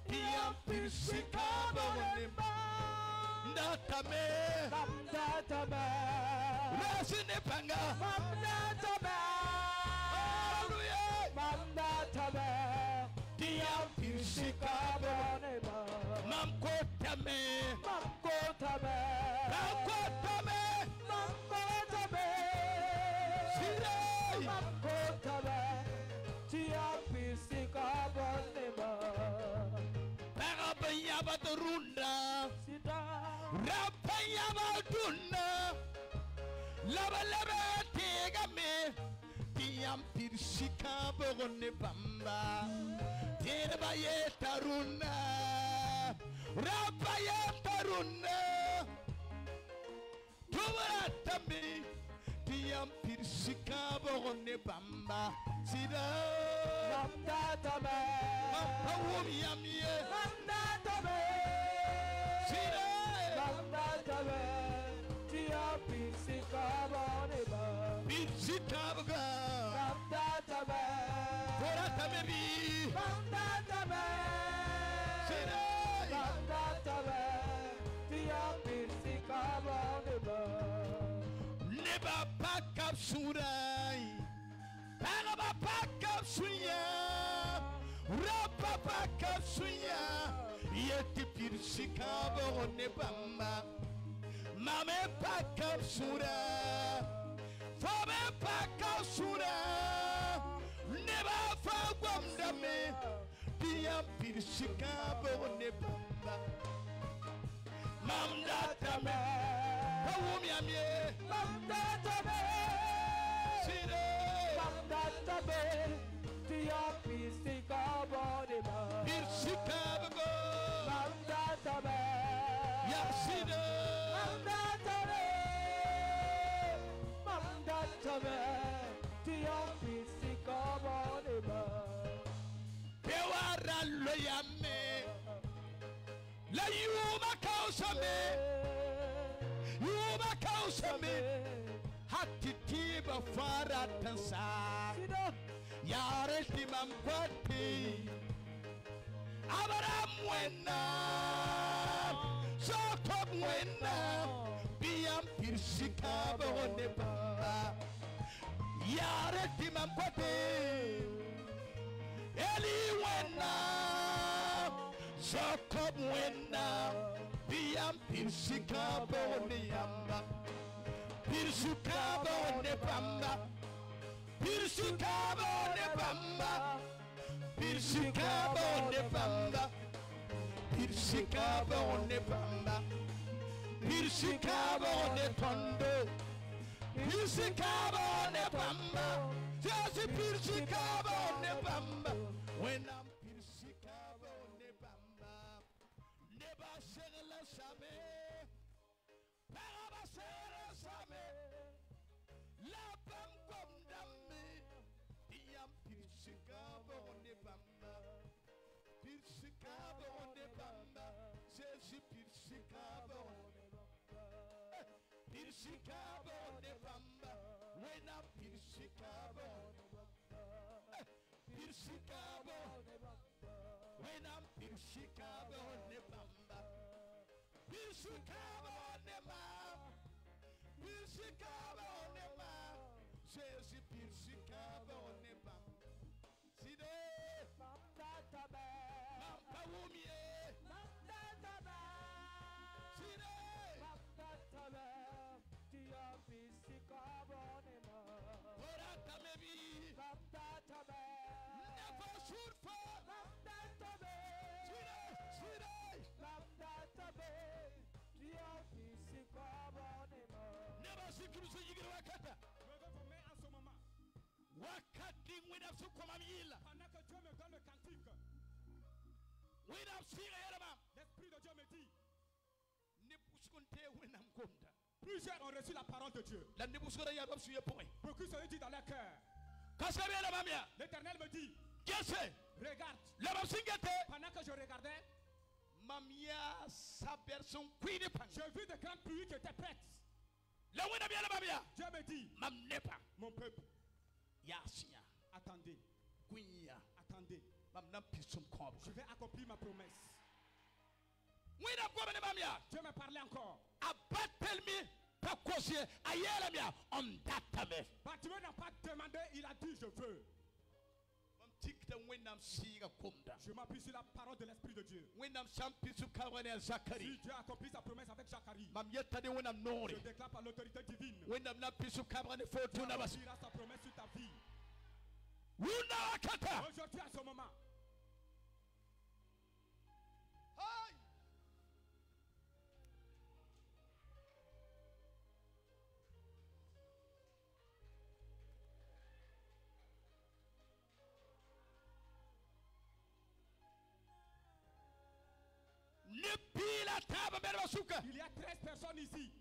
Tiam pirsika bonema Natame Mamdatame, Resinepanga Mamdatame, Hallelujah Mamdatame, Tiam pirsika Kaboneba, Mamkotame Mamkotame, Mamkotame Mamkotame, Sirei Mamkotame, Tiapisi Kaboneba, Parabayabatrunda Sida, Rapayabatunda Laba tegame Tiam pirsika borone bamba Terbayetaruna Rapayataruna Tuwaratami Tiam pirsika borone bamba Sida Mamdatame, Mapawumi yamie Mamdatame, Sida Mamdatame, Tiapisi Kaboneba, Pirsika boga Mamdatame, Toratamebi Mamdatame, Sida Mamdatame, Tiapisi Kaboneba, Neba pakap surai Pagaba pakap suya Rapa pakap suya Yeti pirsika borone bamba Mame pakap sura Fame pakap sura Neba fagwamdame Tiam pirsika borone bamba Mamdatame Kawumi amye Mamdatame, Sire Mamdatame, Tiapisi Kaboneba, Pirsika bogo Mamdatame, Yasida Mamdatame, Mamdatame, Tiapisi Kaboneba, Pewara loyame La yuma kausame Yuma kausame Hatitiba fara tansa Sida, Yare timam kwati Abara mwena Soko mwena Biam pirsika bone bamba Yare timam kwati Eli wena Soko mwena Biam pirsika bone yamba Pirsika bone bamba Pirsika bone bamba Pirsika bone bamba Pirsika bone bamba Pirsikabo ne tondo. Pirsikabo ne bamba. Just pirsikabo ne bamba. When I'm pirsikabo ne bamba. Neba segala same. Paraba segala same. La bam kom dame. Diam pirsikabo ne bamba. Pirsikabo ne bamba. Just pirsikabo ne bamba. Pirsikabo ne bamba. When I'm pirsikabo ne bamba. Pirsikabo ne bamba. When I'm pirsikabo ne bamba. Pirsikabo ne bamba. Pirsikabo ne bamba. Says pirsikabo ne bamba. See there. Mampa wumie. See there. Orata maybe. Never shoot for. See there. Never see Kristo yigiri wakata. Je veux vous mettre en ce moment. Wakati mwina sukoma mila. Pendant que Dieu me donne le cantique, Mwina siga yalama. l'Esprit de Dieu me dit, Nipuskunte wina mkonda. plusieurs ont reçu la parole de Dieu. La nipuskura ya babsu ye point. Beaucoup se dit dans leur cœur. Kasabi la mamia. L'Éternel me dit, Jesse. regarde. La babsingate. Pendant que je regardais, Mamia sa personne queen pan. j'ai vu de grandes pluies qui étaient prêtes. La wina bien la mamia. Dieu me dit, Mam nepa. mon peuple, Yasinya. attendez, Queen. attendez. Mam nam pisum kob. Je vais accomplir ma promesse. Wina kwa bane mamia. Dieu me parlait encore. Abatel me. Pakosie. Ayela mia. On datame. Bah, Dieu n'a pas demandé, il a dit, je veux. Tikta winam siga kumda. Je m'appuie sur la parole de l'Esprit de Dieu. Winam champisu kawane Si Zakari. Dieu a accompli sa promesse avec Zacharie, Mam yetta de winam nori. je déclare par l'autorité divine, Winam na pisu kawane Dieu fortuna bas. accomplira sa promesse sur ta vie. Wuna wakata. Aujourd'hui, à ce moment, Hey. Nipila taba berba suka. il y a 13 personnes ici,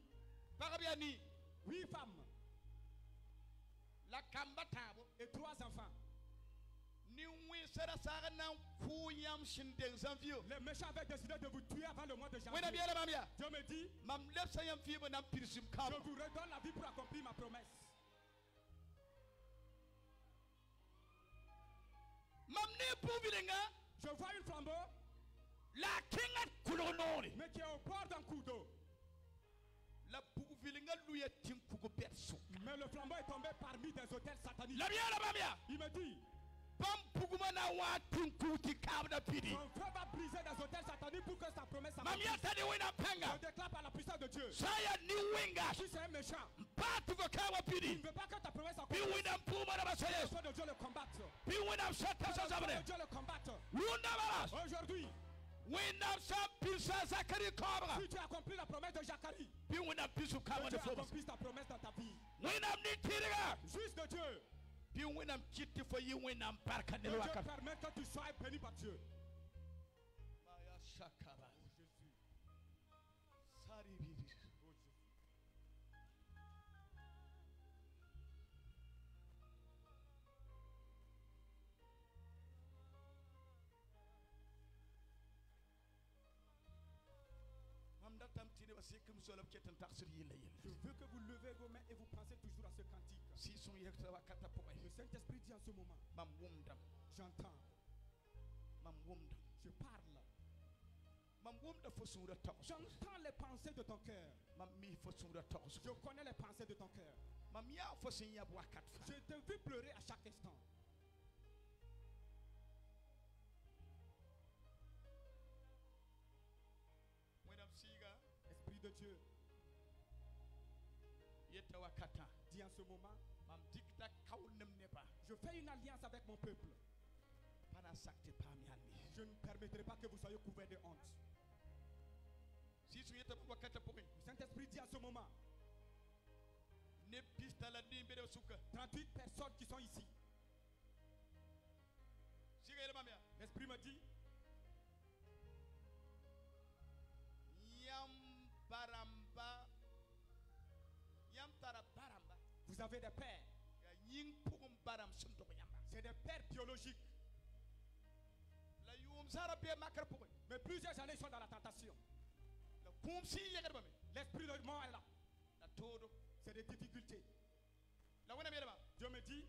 Bagabiani. 8 femmes La kamba tabo. et 3 enfants. Ni wi sara sara na kuyam shindeng zanvio. Les méchants avaient décidé de vous tuer avant le mois de Wena janvier. biela mamia. Dieu me dit, Mam lepsa yam fibo nam pirsim je kabo. vous redonne la vie pour accomplir ma promesse. Mam ne puvilenga. Je vois une flambeau, La kinga kulonori. mais qui est au bord d'un coup d'eau. La puvilenga luya tinkugo perso. Mais le flambeau est tombé parmi des hôtels sataniques. La biela mamia. Il me dit, Bam puguma na wa tinkuti kabda pidi. ton feu va briser des hôtels sataniques pour que sa promesse Mamia s'accomplisse. tani wina Je panga. déclare par la puissance de Dieu. Saya ni winga. Si c'est un méchant, Patu go kawa il pidi. ne veut pas que ta promesse Bi s'accomplisse. wina puma na Que le basaye. feu de Dieu le combatte. Bi wina sata Que le feu de sasabre. Dieu le combatte. Wunda baras. Aujourd'hui, Wina sa pisa Zakari kabra. si tu as accompli la promesse de Zacharie, Bi wina pisu que kawa Dieu de fobas. accomplisse ta promesse dans ta vie. Wina ni tiriga. Juste de Dieu, Bi wina chiti fo yi wina parka que ne Dieu waka. permet que tu sois béni par Dieu. Maya shakaba. Jésus. Sari bidi. Oh Jésus. Mamda tam tini basi kum solab ketan taksir yilla yilla. Je veux que vous levez vos mains et vous pensez toujours à ce cantique. Si son yekta wakata poe. Le Saint-Esprit dit en ce moment, Mam wumdam. j'entends, Mam wumdam. je parle, Mam wumda fo sura tos. j'entends les pensées de ton cœur. Mam mi fo sura tos. Je connais les pensées de ton cœur. Mam ya fo sin yab wakat fa. Je te vis pleurer à chaque instant. Wenam siga Esprit de Dieu, yeta wakata. dis en ce moment, Mam dikta kaulnem neba. je fais une alliance avec mon peuple. Pana sakte pamiani. Je ne permettrai pas que vous soyez couverts de honte. Si tu étais pour wakata pour Le Saint-Esprit dit à ce moment, ne pista la dimbe de suka. 38 personnes qui sont ici. Si gele mamia. L'Esprit me dit, Yam baramba. Yam tara baramba. vous avez des pères. Ya ying pugum baram sunto yamba. C'est des pères biologiques. La yum zara be makar pour. Mais plusieurs années sont dans la tentation. La kum si yagar bame. L'Esprit de mort est là. La todo. C'est des difficultés. La wana biela ba. Dieu me dit,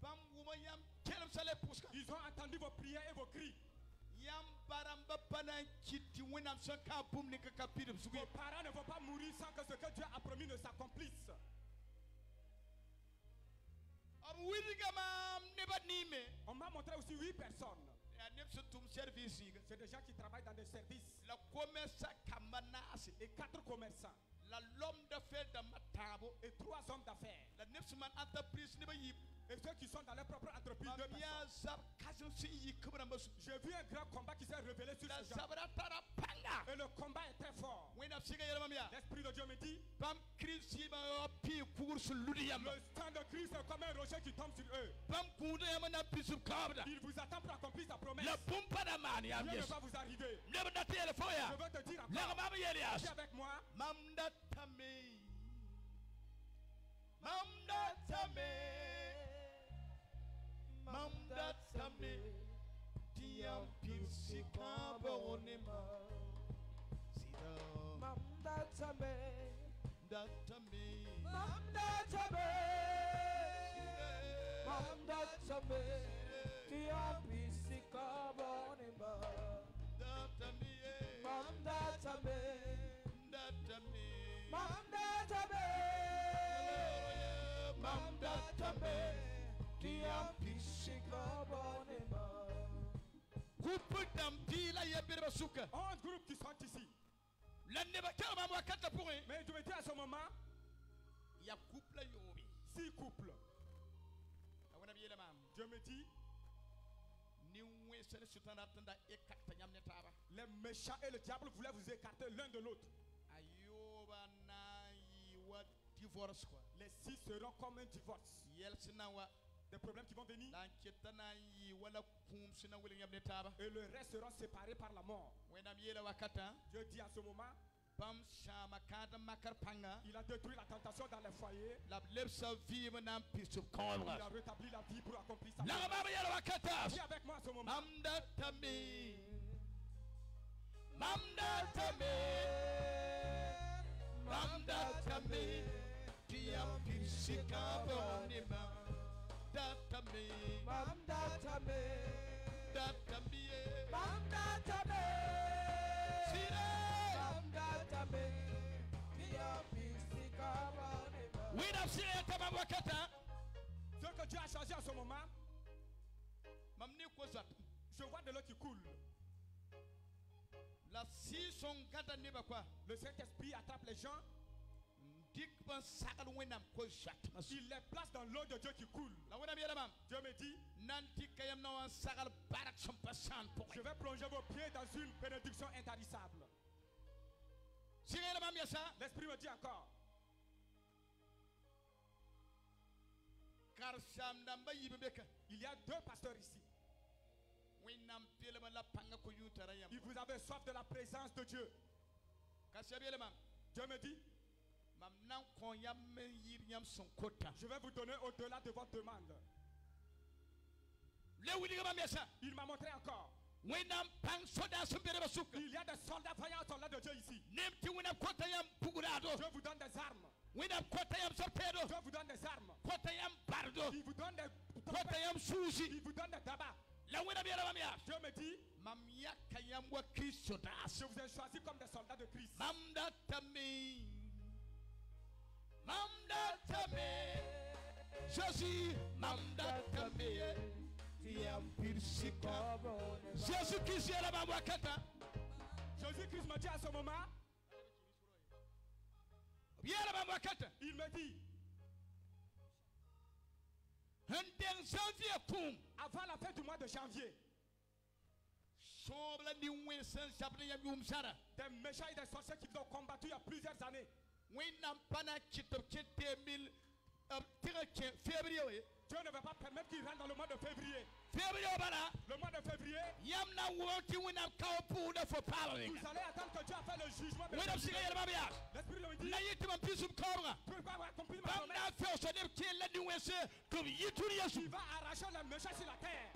Bam wuma yam kelam sale puska. ils ont entendu vos prières et vos cris. Yam baramba panan kiti wenam sanka bum ne ka pidum sugi. Vos parents ne vont pas mourir sans que ce que Dieu a promis ne s'accomplisse. Am widiga mam ne ba nime. On m'a montré aussi 8 personnes. Ya ne tum service yi. C'est des gens qui travaillent dans des services. La commerce kamana asi. Et 4 commerçants. La l'homme d'affaires de Matabo. Et 3 hommes d'affaires. La Nepsiman entreprise ne ba yip. Et ceux qui sont dans leur propre entreprise. 2 personnes. J'ai J'ai vu un grand combat qui s'est révélé sur la ces gens. zabra tara panga. Et le combat est très fort. When I've seen Yamia. L'Esprit de Dieu me dit, Bam Christi ma pi cours Ludiam. le sang de Christ est comme un rocher qui tombe sur eux. Bam Kuda Yamana Pisum Kabda. Il vous attend pour accomplir sa promesse. La pompa da man Rien ne yes. va vous arriver. Never that the Je foya. veux te dire La encore, mama Elias. viens avec moi. Mamda Tame. Mamda Tame. Mamda Tame. Tiam Pilsi Kabonema. Sida. Mamda Tame, Datame. Mamda Tame, Mamda Tame, Tia Pisika Bonima, Datame. Mamda Tame, Datame. Mamda Tame, Mamda Tame, Tia Pisika Bonima. Coupe d'ampila yabira suka. 11 groupes qui sont ici. La neba kama wakata pour un. Mais je me dis à ce moment, Ya couple yobi. 6 couples. Awana biela mam. Dieu me dit, Ni wesele sutana tanda ekakta nyamne taba. les méchants et le diable voulaient vous écarter l'un de l'autre. Ayoba na yiwa divorce quoi. Les 6 seront comme un divorce. Yel sinawa. Des problèmes qui vont venir. La ketana yi wala kum sina wele nyamne taba. Et le reste seront séparés par la mort. Wena biela wakata. Dieu dit à ce moment, Pam shama kada makar panga. il a détruit la tentation dans les foyers. La lepsa vive nam pisu Il a kobra. rétabli la vie pour accomplir sa La promesse. mama yela wakata. Viens avec moi à ce moment. Mamda tame. Mamda tame. Mamda tame. Tiam pisika bonima. Datame. Mamda Tame, Datame. Mamda Tame, Sire. Mamda Tame, Tia Pisika Bonima. We have seen it about Wakata. Ce que Dieu a changé à ce moment, Mamni Kozat. je vois de l'eau qui coule. La si son gata neba quoi. Le Saint-Esprit attrape les gens, Dikban sakal wenam Kozat. il les place dans l'eau de Dieu qui coule. La wena biela mam. Dieu me dit, Nanti kayam na sakal barak sampasan pour. je vais plonger vos pieds dans une bénédiction intarissable. Sire la mam yasa. L'Esprit me dit encore, Car sam namba yibeka. il y a 2 pasteurs ici. Wenam pelema la panga ko yutara yam. Et vous avez soif de la présence de Dieu. Kasabiela mam. Dieu me dit, Mam nan kon yam me yir yam son kota. je vais vous donner au-delà de votre demande. Le wili mam yasa. Il m'a montré encore, Wenam pang soda sumbere basuka. il y a des soldats vaillants, soldats de Dieu ici. Nemti wenam kota yam pugurado. Dieu vous donne des armes. Wenam kota yam sortedo. Dieu vous donne des armes. Kota yam bardo. Il vous donne des Kota yam susi. il vous donne des tabacs. La wena biela mam ya. Dieu me dit, Mam yaka yam wa Kristo das. je vous ai choisi comme des soldats de Christ. Mamda tame. Mamda tame. Jésus mamda tame. Tia Pisika Bonima. Jésus Christ est là-bas wakata. Jésus-Christ me dit à ce moment, Bien là-bas wakata. il me dit, Handen janvier kum. avant la fin du mois de janvier, sobla ni wensen sabne yam yum sara Des méchants et des sorciers qui vous ont combattu il y a plusieurs années. wẽnnaam pa na kɩtb kẽ teemil b tɩg kẽ février Dieu ne va pas permettre qu'il rentre dans le mois de février. février bala Le mois de février, yam na wʋg tɩ wẽnnaam ka wa pʋʋsda fo paal vous wenga allez attendre que Dieu a fait le jugement de wẽnnaam sɩga février. yɛlma b yaa L'Esprit le dit, la yɩ tɩ mam pisum kaoobga pourquoi avoir accompli ma bãmb promesse? na n feoosã neb kẽer la nin-wẽnse tɩ b yɩ tũr yesu Il va arracher les méchants sur la terre.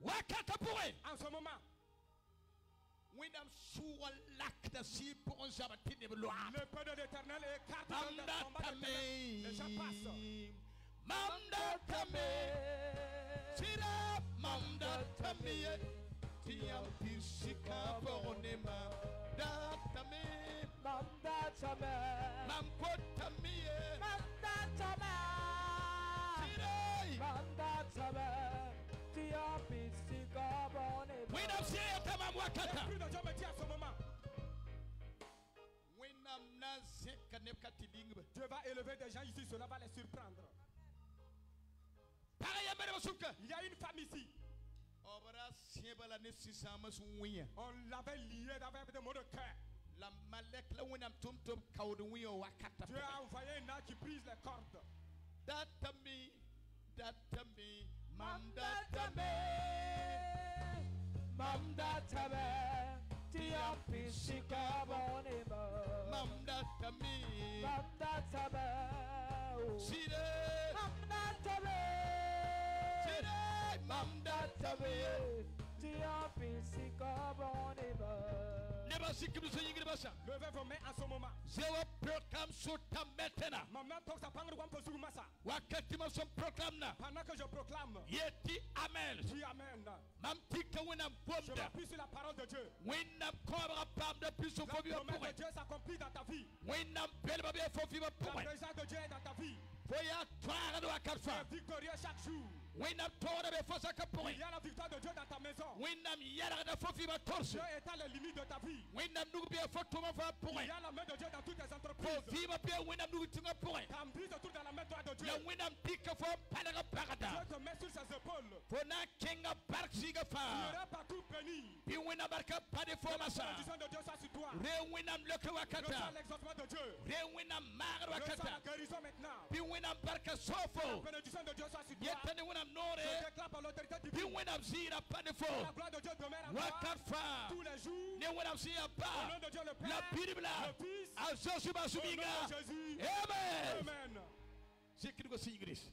wakata pʋgẽ En ce moment, wẽnnaam sʋʋga lakda sɩɩ pʋgẽ zaba tɩ neb loa le peu de l'Éternel écarte mam le combat de datame les gens passent. mam datame sɩda mam datame ye tɩ yam tɩ sɩka pʋgẽ ne mam datame mam kotame ye wẽnnaam sɩa yeta mam wakata L'Esprit de Dieu me dit à ce moment, wẽnnaam na n zẽka neb ka tɩ lingba Dieu va élever des gens ici, cela va les surprendre. pagã yambã neb sʋka Il y a une femme ici, b ra sẽba la ne sɩsãams wẽa on l'avait liée avec des mots de cœur. la malɛk la wẽnnaam tʋm tɩ b kaood wẽ wakata Dieu a envoyé un ange qui brise les cordes. datame datame mam datame mam datame sɩde sɩde mam datame nebã sikimd sẽn yĩngd basã Levez vos mains en ce moment. zɛ wa proclame sota mɛtɛna Ma main toque sa pangue de Wampo Massa. wakati mam sẽn proclame na Pendant que je proclame, yetɩ amen dis Amen. mam tɩka wẽnnaam Je gomda m'appuie sur la parole de Dieu. wẽnnaam kõobga paamda pʋɩsg La fo bɩa promesse de pʋgẽ Dieu s'accomplit dans ta vie. wẽnnaam belba bɩa fo vɩbã La pʋgẽ présence de Dieu est dans ta vie. fo yaa tõagd wakat Tu fãa es victorieux chaque jour. wẽnnaam toogda be fo sakã Il pʋgẽ y a la victoire de Dieu dans ta maison. wẽnnaam yɛlgda fo vɩbã torse Dieu étend les limites de ta vie. wẽnnaam nug bɩa fo tʋma fãa Il pʋgẽ y a la main de Dieu dans toutes tes fo entreprises. vɩɩmã bɩa wẽnnaam nug tĩngã pʋgẽ Ta mise tout dans la main droite de Dieu. la wẽnnaam tɩka fo n palg pagda Dieu te met sur ses épaules. fo na n kẽnga bark zĩiga Tu fãa iras partout béni. bɩ wẽnnaam barka pade fo La masã bénédiction de Dieu soit sur toi. ree wẽnnaam lök Reçois wakata l'exaucement de Dieu. ree wẽnnaam maagd Reçois la wakata guérison maintenant. bɩ wẽnnaam barka La soofo bénédiction de Dieu soit sur toi. yeta ne wẽnnaam noore Je déclare par l'autorité bɩ divine. wẽnnaam zɩɩra pade fo La gloire de Dieu demeure en toi wakat fãa tous les jours. ne wẽnnaam sẽn yaa Au ba nom de Dieu le Père, la bidbla le Fils, a zosu ba au nom suminga de Jésus. amen Amen. zikirgo singris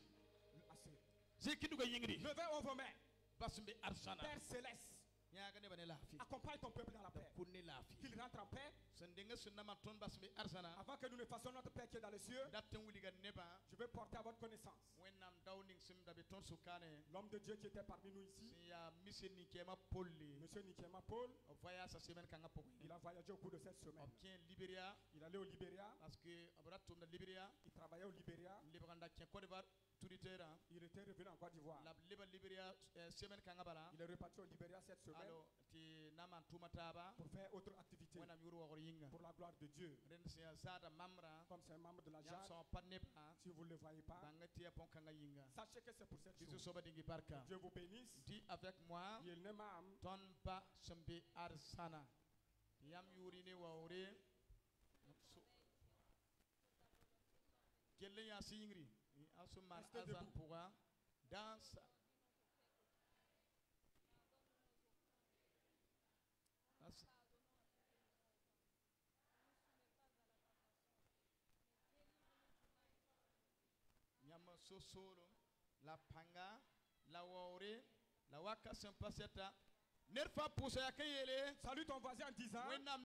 Assez. zikirgo yingri Levez vos mains. basumbe arsana Père céleste, ñaaga ne bane lafi accompagne ton peuple dans la paix. kunne lafi Qu'il rentre en paix. sendenga sunna ton basumbe arsana Avant que nous ne fassions notre Père qui est dans les cieux, datten wuliga neba je vais porter à votre connaissance wennam dawning sim dabe ton sukane l'homme de Dieu qui était parmi nous ici, si ya miseni kema polli Monsieur Nikema Paul. o voyage sa semaine kanga poko Il a voyagé au cours de cette semaine. obtient Liberia Il allait au Libéria. parce que abratum da Liberia Il travaillait au Libéria. libranda kien Côte d'Ivoire turiteira Il était revenu en Côte d'Ivoire. la liba Liberia semaine kanga bala Il est reparti au Libéria cette semaine alors ti naman tumataba pour faire autre activité wena mi wuro wogor yinga pour la gloire de Dieu. ren sia zata mamra Comme c'est un membre de la yam JAC, son panne pa si vous ne le voyez pas, banga tia pon kanga yinga sachez que c'est pour cette bisu chose. soba dingi barka Dieu vous bénisse. di avec moi Il n'est même ton ba sembe arsana yam yuri ne wawre kelle ya singri asuman Restez azan debout. pourra dans nyama sosolo la panga la wawre la waka sempaseta nerfa pusa yakayele salue ton voisin en disant wena